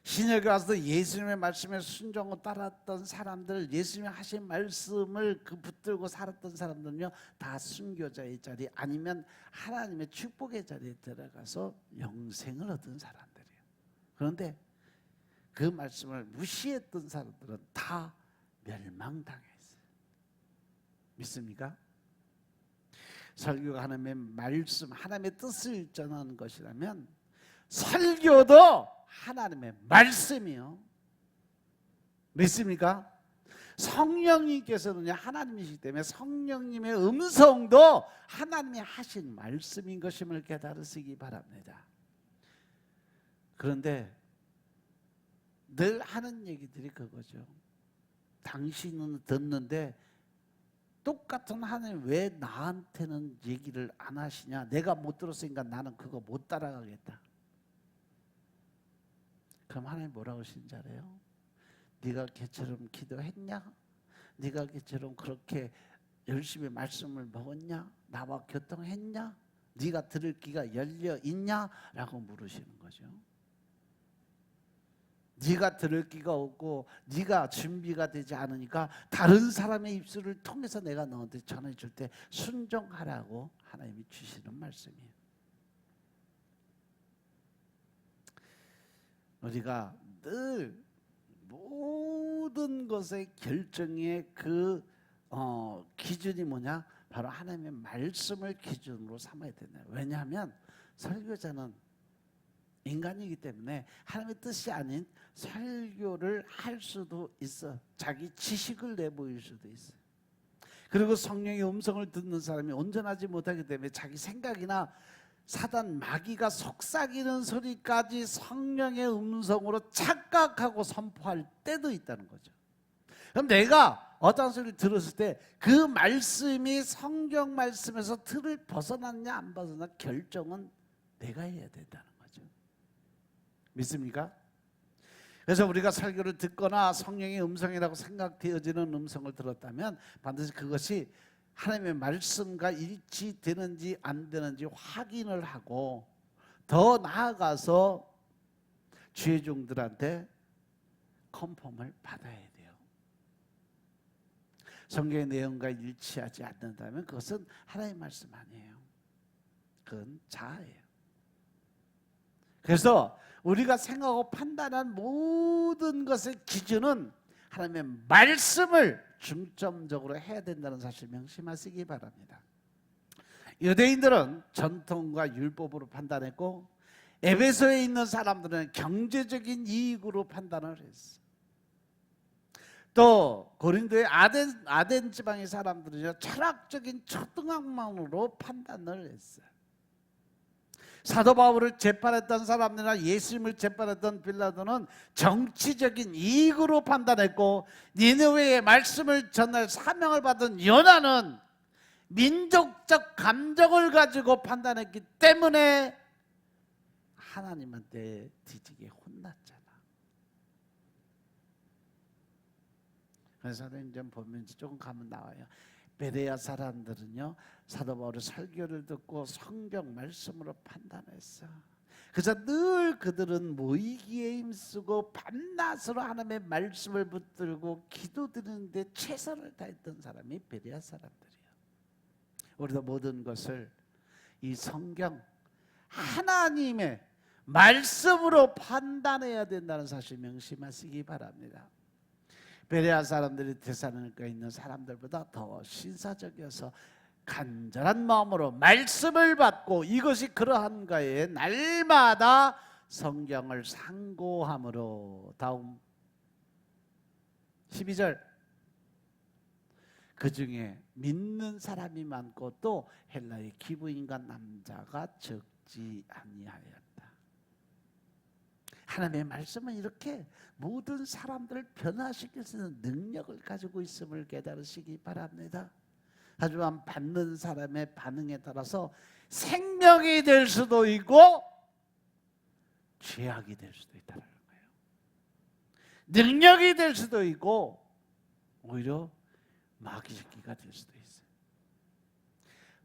신약에 와서 예수님의 말씀에 순종하고 따랐던 사람들, 예수님이 하신 말씀을 그 붙들고 살았던 사람들은요 다 순교자의 자리 아니면 하나님의 축복의 자리에 들어가서 영생을 얻은 사람들이에요. 그런데 그 말씀을 무시했던 사람들은 다 멸망당했어요. 믿습니까? 설교가 하나님의 말씀, 하나님의 뜻을 전하는 것이라면 설교도 하나님의 말씀이요. 믿습니까? 성령님께서는 하나님이시기 때문에 성령님의 음성도 하나님이 하신 말씀인 것임을 깨달으시기 바랍니다. 그런데 늘 하는 얘기들이 그거죠. 당신은 듣는데 똑같은 하나님 왜 나한테는 얘기를 안 하시냐? 내가 못 들었으니까 나는 그거 못 따라가겠다. 그럼 하나님 뭐라고 하시는지 알아요? 네가 걔처럼 기도했냐? 네가 걔처럼 그렇게 열심히 말씀을 먹었냐? 나와 교통했냐? 네가 들을 귀가 열려 있냐? 라고 물으시는 거죠. 네가 들을 귀가 없고 네가 준비가 되지 않으니까 다른 사람의 입술을 통해서 내가 너한테 전해줄 때 순종하라고 하나님이 주시는 말씀이에요. 우리가 늘 모든 것의 결정의 그 기준이 뭐냐? 바로 하나님의 말씀을 기준으로 삼아야 된다. 왜냐하면 설교자는 인간이기 때문에 하나님의 뜻이 아닌 설교를 할 수도 있어. 자기 지식을 내보일 수도 있어. 그리고 성령의 음성을 듣는 사람이 온전하지 못하기 때문에 자기 생각이나 사단 마귀가 속삭이는 소리까지 성령의 음성으로 착각하고 선포할 때도 있다는 거죠. 그럼 내가 어떤 소리를 들었을 때 그 말씀이 성경 말씀에서 틀을 벗어났냐 안 벗어났냐 결정은 내가 해야 된다는 거죠. 믿습니까? 그래서 우리가 설교를 듣거나 성령의 음성이라고 생각되어지는 음성을 들었다면 반드시 그것이 하나님의 말씀과 일치되는지 안 되는지 확인을 하고 더 나아가서 주의 종들한테 컨펌을 받아야 돼요. 성경의 내용과 일치하지 않는다면 그것은 하나님의 말씀 아니에요. 그건 자아예요. 그래서 우리가 생각하고 판단한 모든 것의 기준은 하나님의 말씀을 중점적으로 해야 된다는 사실 명심하시기 바랍니다. 유대인들은 전통과 율법으로 판단했고 에베소에 있는 사람들은 경제적인 이익으로 판단을 했어. 또 고린도의 아덴 지방의 사람들은요 철학적인 초등학만으로 판단을 했어요. 사도 바울을 재판했던 사람들이나 예수님을 재판했던 빌라도는 정치적인 이익으로 판단했고 니느웨의 말씀을 전할 사명을 받은 요나는 민족적 감정을 가지고 판단했기 때문에 하나님한테 뒤지게 혼났잖아. 그래서 사도행전 보면 조금 가면 나와요. 베레아 사람들은요 사도 바울의 설교를 듣고 성경 말씀으로 판단했어. 그래서 늘 그들은 모이기에 힘쓰고 밤낮으로 하나님의 말씀을 붙들고 기도드리는데 최선을 다했던 사람이 베레아 사람들이에요. 우리도 모든 것을 이 성경 하나님의 말씀으로 판단해야 된다는 사실 명심하시기 바랍니다. 베레아 사람들이 데살로니가에 있는 사람들보다 더 신사적이어서 간절한 마음으로 말씀을 받고 이것이 그러한가에 날마다 성경을 상고함으로 다음 12절 그 중에 믿는 사람이 많고 또 헬라의 기부인과 남자가 적지 아니하였다. 하나님의 말씀은 이렇게 모든 사람들을 변화시킬 수 있는 능력을 가지고 있음을 깨달으시기 바랍니다. 하지만 받는 사람의 반응에 따라서 생명이 될 수도 있고 죄악이 될 수도 있다는 거예요. 능력이 될 수도 있고 오히려 마귀새끼가 될 수도 있어요.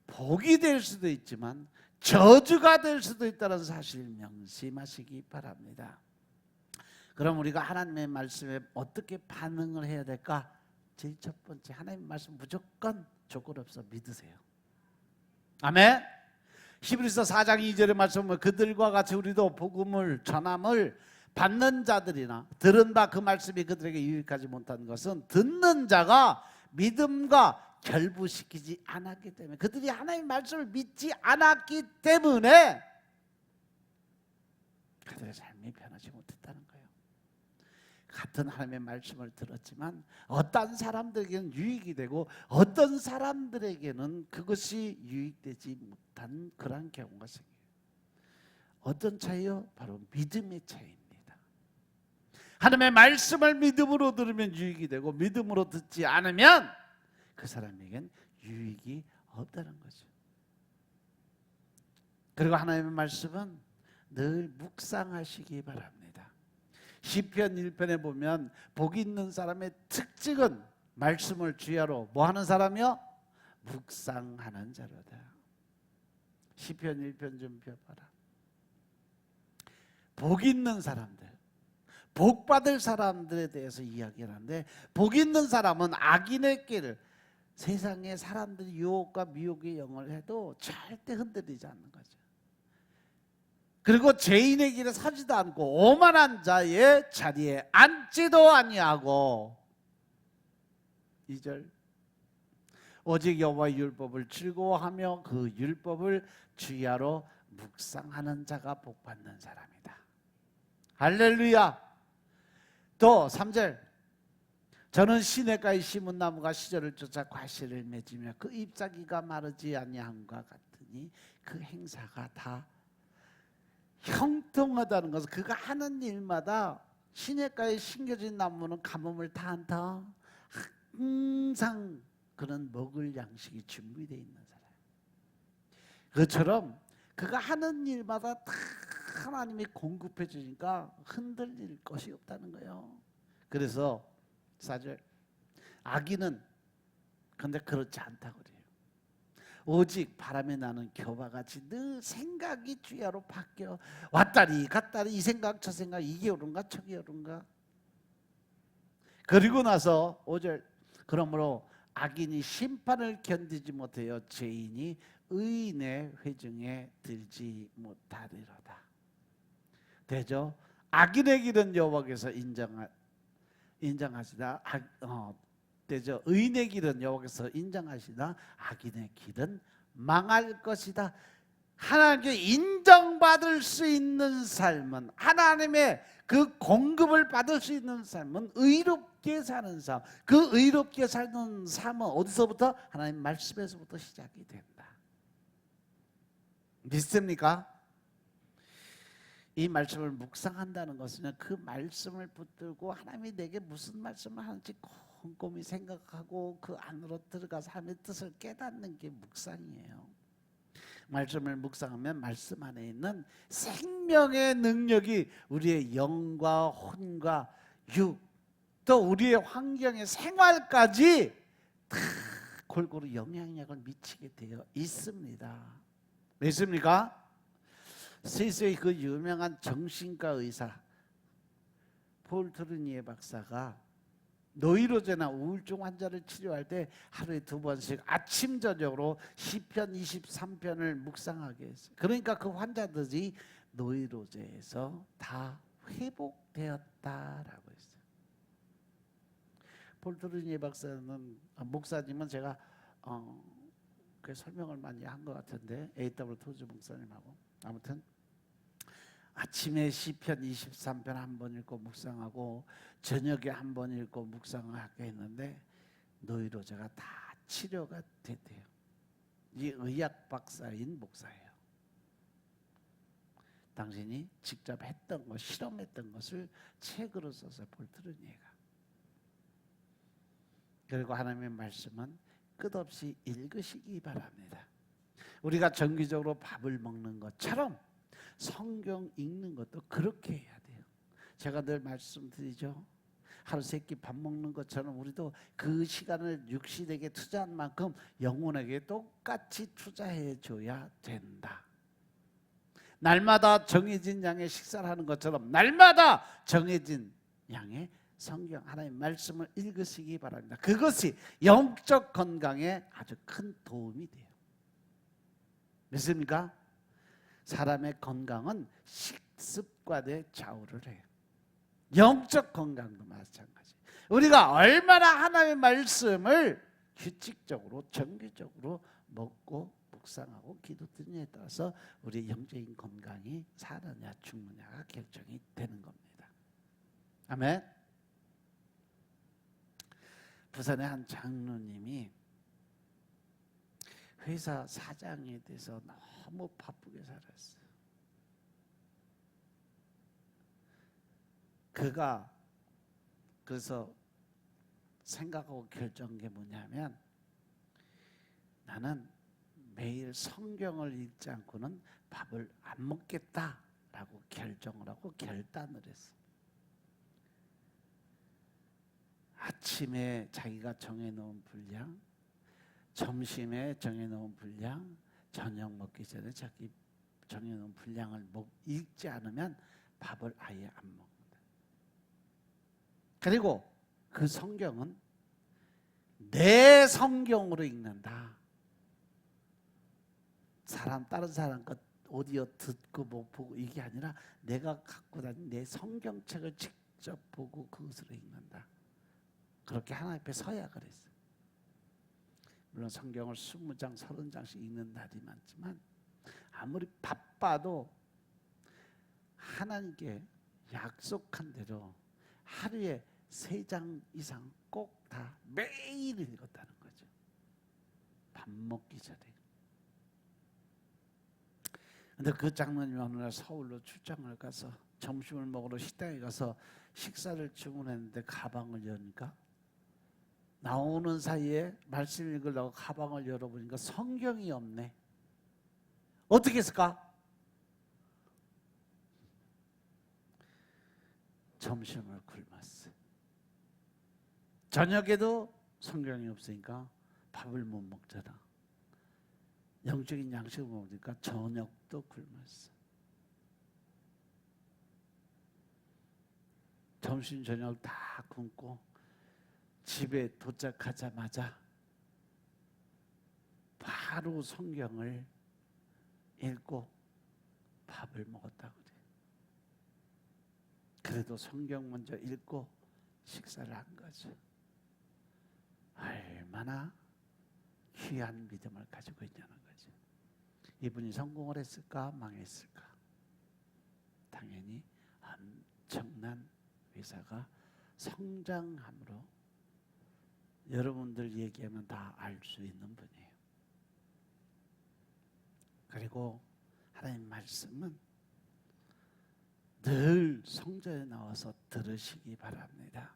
복이 될 수도 있지만 저주가 될 수도 있다는 사실 명심하시기 바랍니다. 그럼 우리가 하나님의 말씀에 어떻게 반응을 해야 될까? 제일 첫 번째 하나님의 말씀 무조건 조건 없어 믿으세요. 아멘. 히브리서 4장 2절의 말씀은 그들과 같이 우리도 복음을 전함을 받는 자들이나 들은 바 그 말씀이 그들에게 유익하지 못한 것은 듣는 자가 믿음과 결부시키지 않았기 때문에 그들이 하나님의 말씀을 믿지 않았기 때문에 그들의 삶이 변하지 못했다는 거예요. 같은 하나님의 말씀을 들었지만 어떤 사람들에게는 유익이 되고 어떤 사람들에게는 그것이 유익되지 못한 그런 경우가 생겨요. 어떤 차이요? 바로 믿음의 차이입니다. 하나님의 말씀을 믿음으로 들으면 유익이 되고 믿음으로 듣지 않으면 그 사람에겐 유익이 없다는 거죠. 그리고 하나님의 말씀은 늘 묵상하시기 바랍니다. 시편 1편에 보면 복 있는 사람의 특징은 말씀을 주야로 뭐 하는 사람이요? 묵상하는 자로다. 시편 1편 좀 펴봐라. 복 있는 사람들, 복 받을 사람들에 대해서 이야기를 하는데 복 있는 사람은 악인의 길을 세상에 사람들이 유혹과 미혹의 영을 해도 절대 흔들리지 않는 거죠. 그리고 죄인의 길에 서지도 않고 오만한 자의 자리에 앉지도 아니하고 2절 오직 여호와의 율법을 즐거워하며 그 율법을 주야로 묵상하는 자가 복받는 사람이다. 할렐루야. 또 3절, 저는 시냇가에 심은 나무가 시절을 쫓아 과실을 맺으며 그 잎사귀가 마르지 아니함과 같으니 그 행사가 다 형통하다는 것은 그가 하는 일마다 시냇가에 심겨진 나무는 가뭄을 타한다. 항상 그는 먹을 양식이 준비되어 있는 사람. 그처럼 그가 하는 일마다 다 하나님이 공급해 주니까 흔들릴 것이 없다는 거예요. 그래서 4절, 악인은 근데 그렇지 않다고 그래요. 오직 바람에 나는 겨바같이 늘 생각이 주야로 바뀌어 왔다리 갔다리, 이 생각 저 생각, 이게 옳은가 저게 옳은가. 그리고 나서 5절, 그러므로 악인이 심판을 견디지 못하여 죄인이 의인의 회중에 들지 못하리로다. 되죠? 악인의 길은 여호와께서 인정하시다. 되죠? 의인의 길은 여호와께서 인정하시다. 악인의 길은 망할 것이다. 하나님께 인정받을 수 있는 삶은, 하나님의 그 공급을 받을 수 있는 삶은 의롭게 사는 삶. 그 의롭게 사는 삶은 어디서부터? 하나님 말씀에서부터 시작이 된다. 믿습니까? 이 말씀을 묵상한다는 것은 그 말씀을 붙들고 하나님이 내게 무슨 말씀을 하는지 꼼꼼히 생각하고 그 안으로 들어가서 하나님의 뜻을 깨닫는 게 묵상이에요. 말씀을 묵상하면 말씀 안에 있는 생명의 능력이 우리의 영과 혼과 육, 또 우리의 환경의 생활까지 다 골고루 영향력을 미치게 되어 있습니다. 믿습니까? 스위스의 그 유명한 정신과 의사 폴 트루니에 박사가 노이로제나 우울증 환자를 치료할 때 하루에 2번씩 아침 저녁으로 시편 23편을 묵상하게 했어요. 그러니까 그 환자들이 노이로제에서 다 회복되었다라고 했어요. 폴 트루니에 박사는, 목사님은 제가 그 설명을 많이 한 것 같은데, A.W. 토즈 목사님하고. 아무튼 아침에 시편 23편 한 번 읽고 묵상하고 저녁에 한 번 읽고 묵상하게 했는데 노이로제가 다 치료가 됐대요. 이 의학 박사인 목사예요. 당신이 직접 했던 것, 실험했던 것을 책으로 써서 폴 트루니에가. 그리고 하나님의 말씀은 끝없이 읽으시기 바랍니다. 우리가 정기적으로 밥을 먹는 것처럼 성경 읽는 것도 그렇게 해야 돼요. 제가 늘 말씀드리죠. 하루 3끼 밥 먹는 것처럼 우리도 그 시간을 육신에게 투자한 만큼 영혼에게 똑같이 투자해 줘야 된다. 날마다 정해진 양의 식사를 하는 것처럼 날마다 정해진 양의 성경 하나님 말씀을 읽으시기 바랍니다. 그것이 영적 건강에 아주 큰 도움이 돼요. 믿습니까? 사람의 건강은 식습관에 좌우를 해요. 영적 건강도 마찬가지. 우리가 얼마나 하나님의 말씀을 규칙적으로 정기적으로 먹고 묵상하고 기도드리냐에 따라서 우리의 영적인 건강이 사느냐 죽느냐가 결정이 되는 겁니다. 아멘. 부산의 한 장로님이 회사 사장에 대해서 너무 바쁘게 살았어요. 그가 그래서 생각하고 결정한 게 뭐냐면, 나는 매일 성경을 읽지 않고는 밥을 안 먹겠다라고 결정을 하고 결단을 했어요. 아침에 자기가 정해놓은 분량, 점심에 정해놓은 분량, 저녁 먹기 전에 자기 정해놓은 분량을 읽지 않으면 밥을 아예 안 먹는다. 그리고 그 성경은 내 성경으로 읽는다. 다른 사람 것 오디오 듣고 못 보고 이게 아니라 내가 갖고 다니는 내 성경책을 직접 보고 그것으로 읽는다. 그렇게 하나님 앞에 서야 그랬어요. 물론 성경을 20장 30장씩 읽는 날이 많지만 아무리 바빠도 하나님께 약속한 대로 하루에 3장 이상 꼭 다 매일 읽었다는 거죠. 밥 먹기 전에. 근데 그 장로님이 어느 날 서울로 출장을 가서 점심을 먹으러 식당에 가서 식사를 주문했는데 가방을 여니까 나오는 사이에 말씀 읽으려고 가방을 열어보니까 성경이 없네. 어떻게 했을까? 점심을 굶었어. 저녁에도 성경이 없으니까 밥을 못 먹잖아. 영적인 양식을 먹으니까 저녁도 굶었어. 점심 저녁 다 굶고 집에 도착하자마자 바로 성경을 읽고 밥을 먹었다고 그래. 그래도 성경 먼저 읽고 식사를 한 거죠. 얼마나 귀한 믿음을 가지고 있냐는 거죠. 이분이 성공을 했을까 망했을까? 당연히 엄청난 회사가 성장함으로 여러분들 얘기하면 다 알 수 있는 분이에요. 그리고 하나님 말씀은 늘 성전에 나와서 들으시기 바랍니다.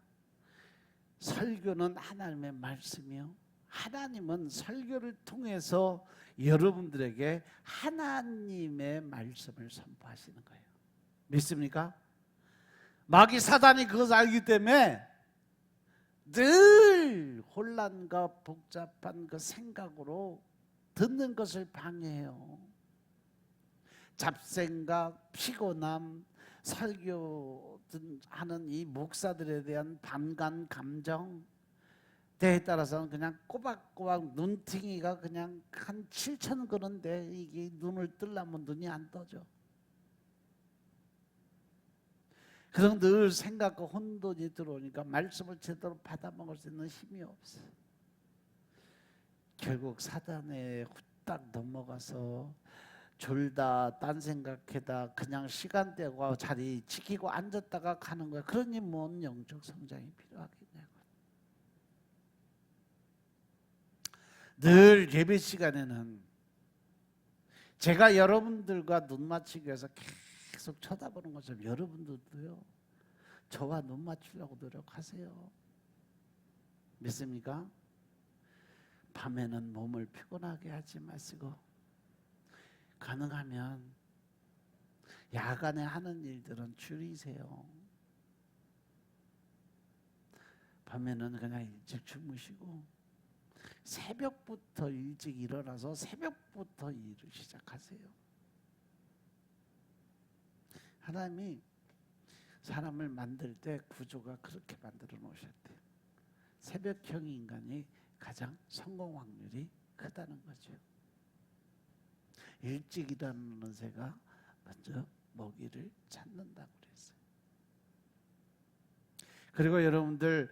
설교는 하나님의 말씀이요, 하나님은 설교를 통해서 여러분들에게 하나님의 말씀을 선포하시는 거예요. 믿습니까? 마귀 사단이 그것을 알기 때문에 늘 혼란과 복잡한 그 생각으로 듣는 것을 방해해요. 잡생각, 피곤함, 설교하는 이 목사들에 대한 반감 감정, 때에 따라서는 그냥 꼬박꼬박 눈팅이가 그냥 한 7천 그런데 이게 눈을 뜨려면 눈이 안 떠져. 그래서 늘 생각과 혼돈이 들어오니까 말씀을 제대로 받아먹을 수 있는 힘이 없어. 결국 사단에 후딱 넘어가서 졸다 딴 생각해다 그냥 시간대고 자리 지키고 앉았다가 가는 거야. 그러니 뭔 영적 성장이 필요하겠냐고. 늘 예배 시간에는 제가 여러분들과 눈 맞추기 위해서 계속 쳐다보는 것처럼 여러분들도요, 저와 눈 맞추려고 노력하세요. 믿습니까? 밤에는 몸을 피곤하게 하지 마시고 가능하면 야간에 하는 일들은 줄이세요. 밤에는 그냥 일찍 주무시고 새벽부터 일찍 일어나서 새벽부터 일을 시작하세요. 하나님이 사람을 만들 때 구조가 그렇게 만들어 놓으셨대요. 새벽형 인간이 가장 성공 확률이 크다는 거죠. 일찍 일어나는 새가 먼저 먹이를 찾는다고 그랬어요. 그리고 여러분들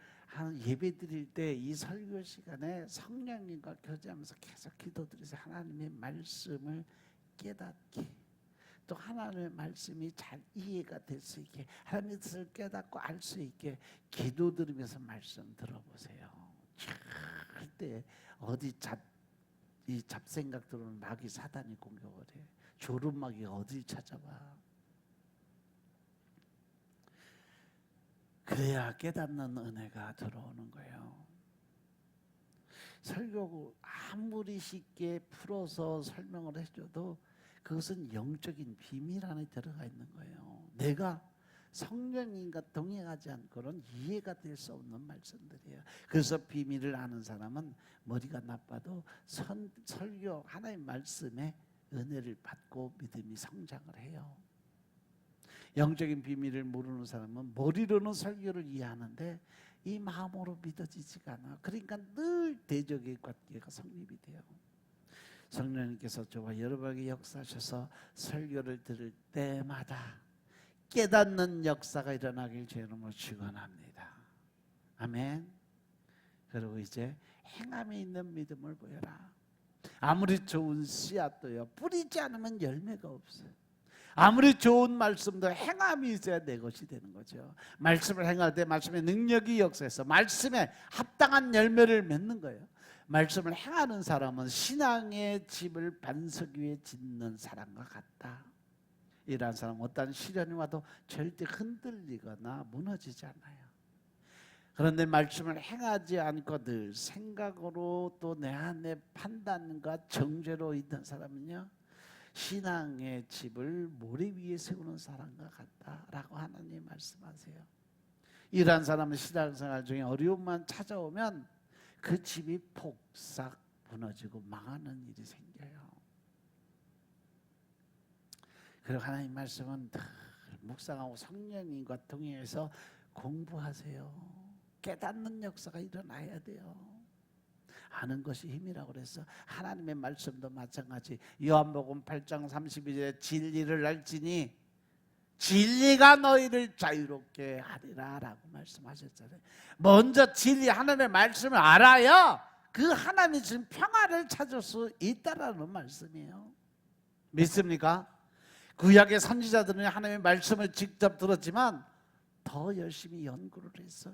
예배 드릴 때 이 설교 시간에 성령님과 교제하면서 계속 기도드리세요. 하나님의 말씀을 깨닫게, 또 하나님의 말씀이 잘 이해가 될 수 있게, 하나님의 뜻을 깨닫고 알 수 있게 기도드리면서 말씀 들어보세요. 절대 어디 이 잡생각 들어오면 마귀 사단이 공격을 해. 졸음 마귀가 어디 찾아와. 그래야 깨닫는 은혜가 들어오는 거예요. 설교 아무리 쉽게 풀어서 설명을 해줘도 그것은 영적인 비밀 안에 들어가 있는 거예요. 내가 성령님과 동행하지 않고는 이해가 될 수 없는 말씀들이에요. 그래서 비밀을 아는 사람은 머리가 나빠도 설교 하나님 말씀에 은혜를 받고 믿음이 성장을 해요. 영적인 비밀을 모르는 사람은 머리로는 설교를 이해하는데 이 마음으로 믿어지지가 않아. 그러니까 늘 대적의 관계가 성립이 돼요. 성령님께서 저와 여러분에게 역사하셔서 설교를 들을 때마다 깨닫는 역사가 일어나길 제 이름으로 축원합니다. 아멘. 그리고 이제 행함이 있는 믿음을 보여라. 아무리 좋은 씨앗도요, 뿌리지 않으면 열매가 없어요. 아무리 좋은 말씀도 행함이 있어야 내 것이 되는 거죠. 말씀을 행할 때 말씀의 능력이 역사해서 말씀에 합당한 열매를 맺는 거예요. 말씀을 행하는 사람은 신앙의 집을 반석 위에 짓는 사람과 같다. 이러한 사람은 어떤 시련이 와도 절대 흔들리거나 무너지지 않아요. 그런데 말씀을 행하지 않고 늘 생각으로 또 내 안의 판단과 정죄로 있는 사람은요, 신앙의 집을 모래 위에 세우는 사람과 같다라고 하나님 말씀하세요. 이러한 사람은 신앙생활 중에 어려움만 찾아오면 그 집이 폭삭 무너지고 망하는 일이 생겨요. 그리고 하나님 말씀은 늘 묵상하고 성령님과 동행해서 공부하세요. 깨닫는 역사가 일어나야 돼요. 아는 것이 힘이라고 그래서 하나님의 말씀도 마찬가지. 요한복음 8장 32절에 진리를 알지니 진리가 너희를 자유롭게 하리라 라고 말씀하셨잖아요. 먼저 진리 하나님의 말씀을 알아야 그 하나님이 주신 평화를 찾을 수 있다라는 말씀이에요. 믿습니까? 구약의 선지자들은 하나님의 말씀을 직접 들었지만 더 열심히 연구를 했어요.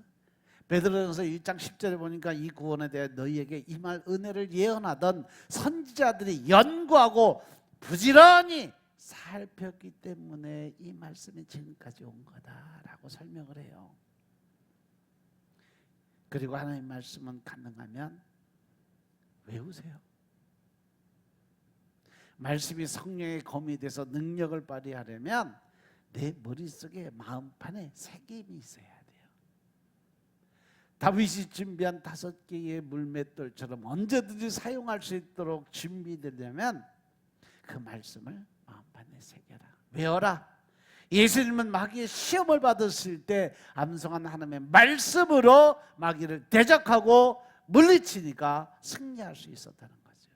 베드로전서 1장 10절에 보니까 이 구원에 대해 너희에게 임할 은혜를 예언하던 선지자들이 연구하고 부지런히 살폈기 때문에 이 말씀이 지금까지 온 거다라고 설명을 해요. 그리고 하나님 말씀은 가능하면 외우세요. 말씀이 성령의 검이 돼서 능력을 발휘하려면 내 머릿속에 마음판에 새김이 있어야 돼요. 다윗이 준비한 5개의 물맷돌처럼 언제든지 사용할 수 있도록 준비되려면 그 말씀을 마음판에 새겨라. 외워라. 예수님은 마귀의 시험을 받으실 때 암송한 하나님의 말씀으로 마귀를 대적하고 물리치니까 승리할 수 있었다는 거죠.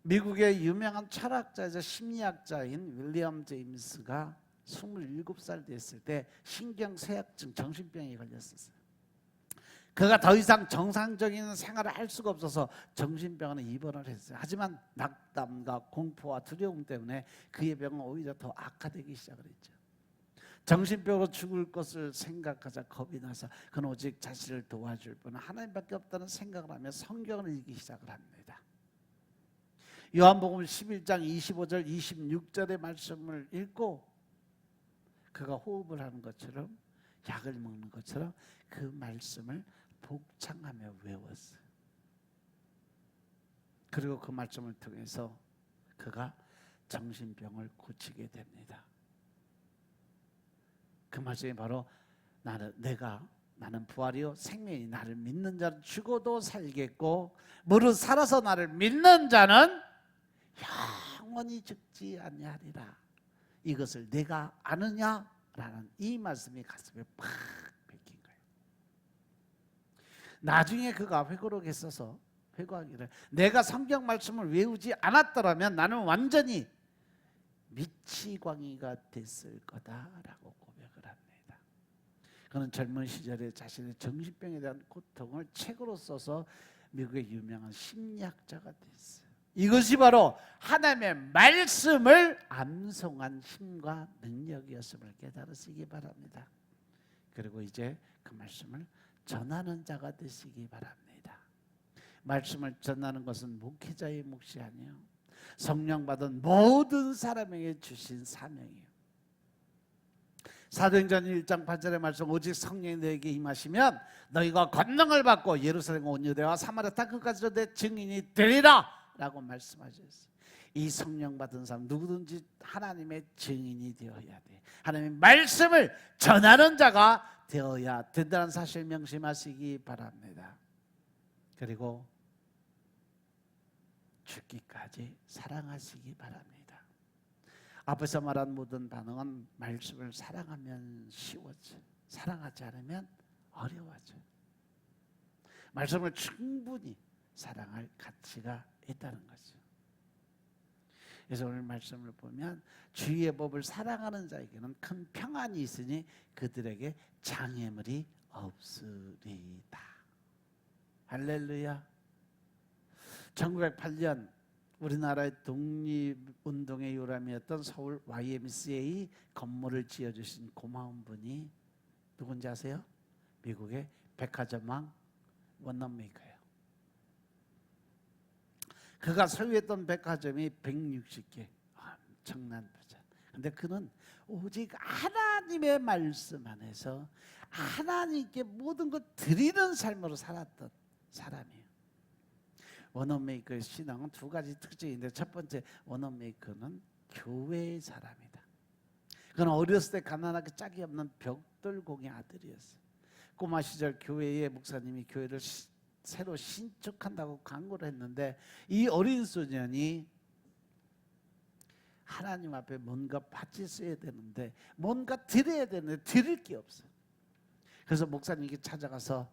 미국의 유명한 철학자이자 심리학자인 윌리엄 제임스가 27살 됐을 때 신경쇠약증 정신병에 걸렸었어요. 그가 더 이상 정상적인 생활을 할 수가 없어서 정신병원에 입원을 했어요. 하지만 낙담과 공포와 두려움 때문에 그의 병은 오히려 더 악화되기 시작을 했죠. 정신병으로 죽을 것을 생각하자 겁이 나서 그는 오직 자신을 도와줄 분은 하나님밖에 없다는 생각을 하며 성경을 읽기 시작을 합니다. 요한복음 11장 25절 26절의 말씀을 읽고 그가 호흡을 하는 것처럼 약을 먹는 것처럼 그 말씀을 복창하며 외웠어요. 그리고 그 말씀을 통해서 그가 정신병을 고치게 됩니다. 그 말씀이 바로 나는 부활이요 생명이 나를 믿는 자는 죽어도 살겠고 무릇 살아서 나를 믿는 자는 영원히 죽지 아니하리라. 이것을 내가 아느냐라는 이 말씀이 가슴에 팍 박힌 거예요. 나중에 그가 회고록했어서 회고하기를 내가 성경 말씀을 외우지 않았더라면 나는 완전히 미치광이가 됐을 거다라고 고백을 합니다. 그는 젊은 시절에 자신의 정신병에 대한 고통을 책으로 써서 미국의 유명한 심리학자가 됐어요. 이것이 바로 하나님의 말씀을 암송한 힘과 능력이었음을 깨달으시기 바랍니다. 그리고 이제 그 말씀을 전하는 자가 되시기 바랍니다. 말씀을 전하는 것은 목회자의 몫이 아니에요. 성령 받은 모든 사람에게 주신 사명이에요. 사도행전 1장 8절의 말씀 오직 성령이 너에게 임하시면 너희가 권능을 받고 예루살렘 온 유대와 사마리아 땅 끝까지도 내 증인이 되리라 라고 말씀하셨어요. 이 성령 받은 사람 누구든지 하나님의 증인이 되어야 돼. 하나님의 말씀을 전하는 자가 되어야 된다는 사실 명심하시기 바랍니다. 그리고 죽기까지 사랑하시기 바랍니다. 앞에서 말한 모든 반응은 말씀을 사랑하면 쉬워져. 사랑하지 않으면 어려워져. 말씀을 충분히 사랑할 가치가 있다는 거죠. 그래서 오늘 말씀을 보면 주의 법을 사랑하는 자에게는 큰 평안이 있으니 그들에게 장애물이 없으리다. 할렐루야. 1908년 우리나라의 독립운동의 요람이었던 서울 YMCA 건물을 지어주신 고마운 분이 누군지 아세요? 미국의 백화점왕 원남메이커예요. 그가 소유했던 백화점이 160개. 엄청난 부자. 근데 그는 오직 하나님의 말씀 안에서 하나님께 모든 것 드리는 삶으로 살았던 사람이에요. 원어메이커의 신앙은 두 가지 특징인데, 첫 번째, 원어메이커는 교회의 사람이다. 그는 어렸을 때 가난하게 짝이 없는 벽돌공의 아들이었어요. 꼬마 시절 교회의 목사님이 교회를 새로 신축한다고 광고를 했는데, 이 어린 소년이 하나님 앞에 뭔가 바쳤어야 되는데, 뭔가 드려야 되는데 드릴 게 없어요. 그래서 목사님께 찾아가서,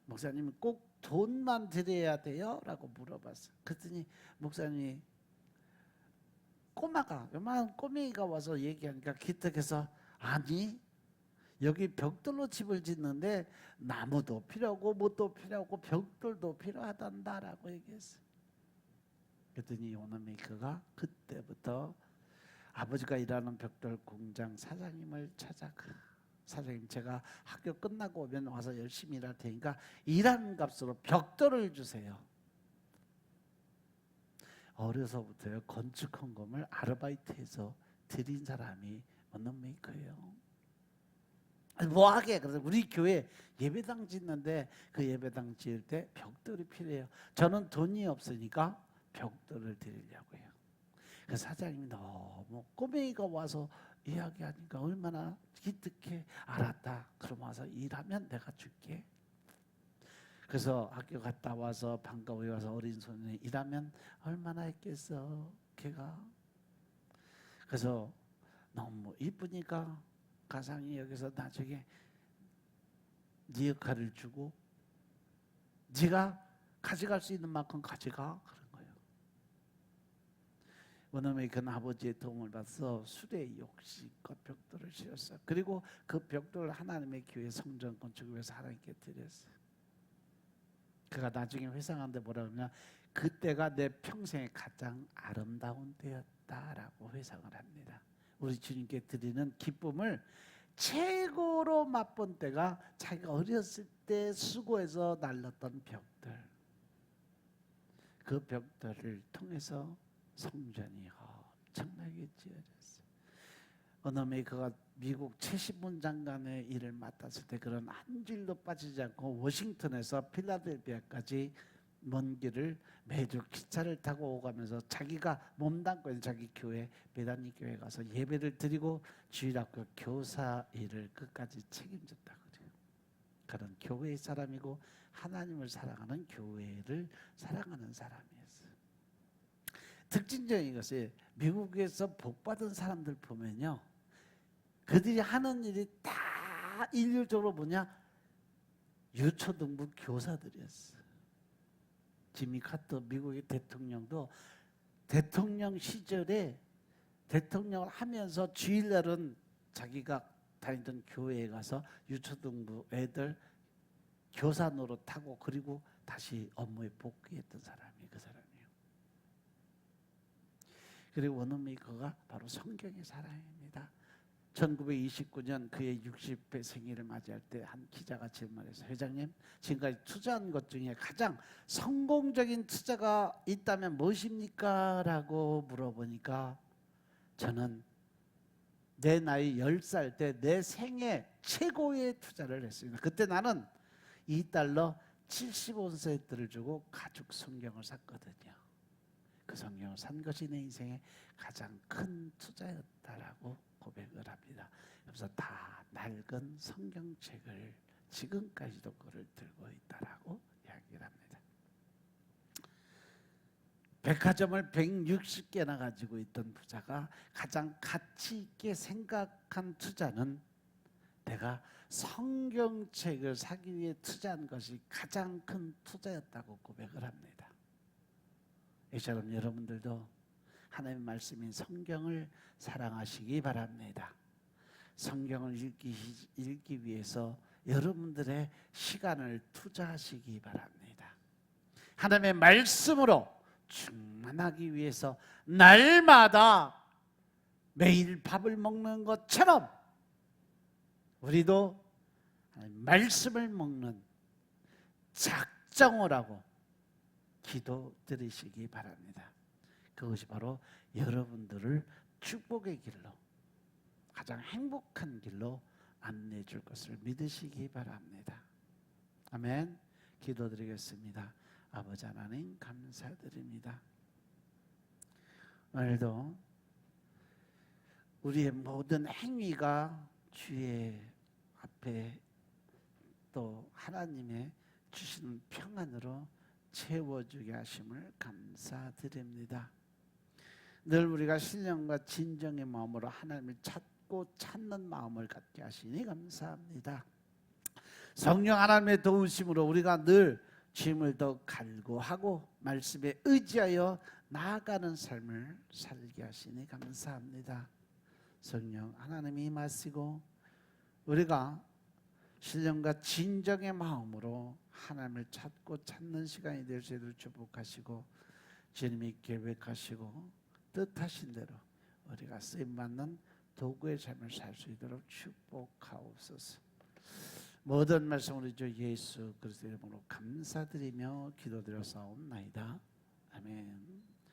목사님은 꼭 돈만 드려야 돼요? 라고 물어봤어요. 그랬더니 목사님이, 요만한 꼬맹이가 와서 얘기하니까 기특해서, 아니, 여기 벽돌로 집을 짓는데 나무도 필요하고 뭣도 필요하고 벽돌도 필요하단다라고 얘기했어요. 그랬더니 원어메이커가 그때부터 아버지가 일하는 벽돌 공장 사장님을 찾아가. 사장님, 제가 학교 끝나고 오면 와서 열심히 일할 테니까 일하는 값으로 벽돌을 주세요. 어려서부터요, 건축 헌금을 아르바이트해서 드린 사람이 원어메이커예요. 뭐하게? 그래서 우리 교회 예배당 짓는데 그 예배당 지을 때 벽돌이 필요해요. 저는 돈이 없으니까 벽돌을 드리려고 해요. 그 사장님이 너무 꼬맹이가 와서 이야기하니까 얼마나 기특해. 알았다. 그럼 와서 일하면 내가 줄게. 그래서 학교 갔다 와서 방과후에 와서 어린 소년이 일하면 얼마나 했겠어 걔가. 그래서 너무 이쁘니까 가상이 여기서 나중에 네 역할을 주고 네가 가져갈 수 있는 만큼 가져가, 그런 거예요. 원어메이커는 아버지의 도움을 받아서 술에 욕심껏 벽돌을 지었어요. 그리고 그 벽돌을 하나님의 교회 성전 건축을 위해서 하나님께 드렸어요. 그가 나중에 회상하는데 뭐라 그러냐, 그때가 내 평생의 가장 아름다운 때였다라고 회상을 합니다. 우리 주님께 드리는 기쁨을 최고로 맛본 때가 자기가 어렸을 때 수고해서 날렸던 벽돌. 그 벽돌을 통해서 성전이 엄청나게 지어졌어요. 원어메이커가 미국 최신문 장관의 일을 맡았을 때 그런 한 줄도 빠지지 않고 워싱턴에서 필라델피아까지 먼 길을 매주 기차를 타고 오가면서 자기가 몸담고 있는 자기 교회, 베다니 교회 가서 예배를 드리고 주일학교 교사 일을 끝까지 책임졌다고 그래요. 그런 교회의 사람이고 하나님을 사랑하는 교회를 사랑하는 사람이었어요. 특징적인 것이 미국에서 복받은 사람들 보면요, 그들이 하는 일이 다 일률적으로 뭐냐, 유초등부 교사들이었어요. 지미 카터 미국의 대통령도 대통령 시절에 대통령을 하면서 주일날은 자기가 다니던 교회에 가서 유초등부 애들 교사 노릇하고 그리고 다시 업무에 복귀했던 사람이 그 사람이에요. 그리고 원어메이커가 바로 성경의 사람입니다. 1929년 그의 60회 생일을 맞이할 때 한 기자가 질문했어요. 회장님, 지금까지 투자한 것 중에 가장 성공적인 투자가 있다면 무엇입니까? 라고 물어보니까 저는 내 나이 10살 때 내 생애 최고의 투자를 했습니다. 그때 나는 $2 75센트를 주고 가죽 성경을 샀거든요. 그 성경을 산 것이 내 인생의 가장 큰 투자였다라고 고백을 합니다. 그래서 다 낡은 성경책을 지금까지도 그를 들고 있다라고 이야기를 합니다. 백화점을 160개나 가지고 있던 부자가 가장 가치 있게 생각한 투자는 내가 성경책을 사기 위해 투자한 것이 가장 큰 투자였다고 고백을 합니다. 이처럼 여러분들도 하나님의 말씀인 성경을 사랑하시기 바랍니다. 성경을 읽기 위해서 여러분들의 시간을 투자하시기 바랍니다. 하나님의 말씀으로 충만하기 위해서 날마다 매일 밥을 먹는 것처럼 우리도 말씀을 먹는 작정을 하고 기도 드리시기 바랍니다. 그것이 바로 여러분들을 축복의 길로, 가장 행복한 길로 안내해 줄 것을 믿으시기 바랍니다. 아멘. 기도드리겠습니다. 아버지 하나님 감사드립니다. 오늘도 우리의 모든 행위가 주의 앞에 또 하나님의 주시는 평안으로 채워주게 하심을 감사드립니다. 늘 우리가 신령과 진정의 마음으로 하나님을 찾고 찾는 마음을 갖게 하시니 감사합니다. 성령 하나님의 도우심으로 우리가 늘 짐을 더 갈구하고 말씀에 의지하여 나아가는 삶을 살게 하시니 감사합니다. 성령 하나님이 임하시고 우리가 신령과 진정의 마음으로 하나님을 찾고 찾는 시간이 될 수 있도록 축복하시고 주님이 계획하시고 뜻하신 대로 우리가 쓰임받는 도구의 삶을 살 수 있도록 축복하옵소서. 모든 말씀 우리 주 예수 그리스도의 이름으로 감사드리며 기도드려 사옵나이다. 아멘.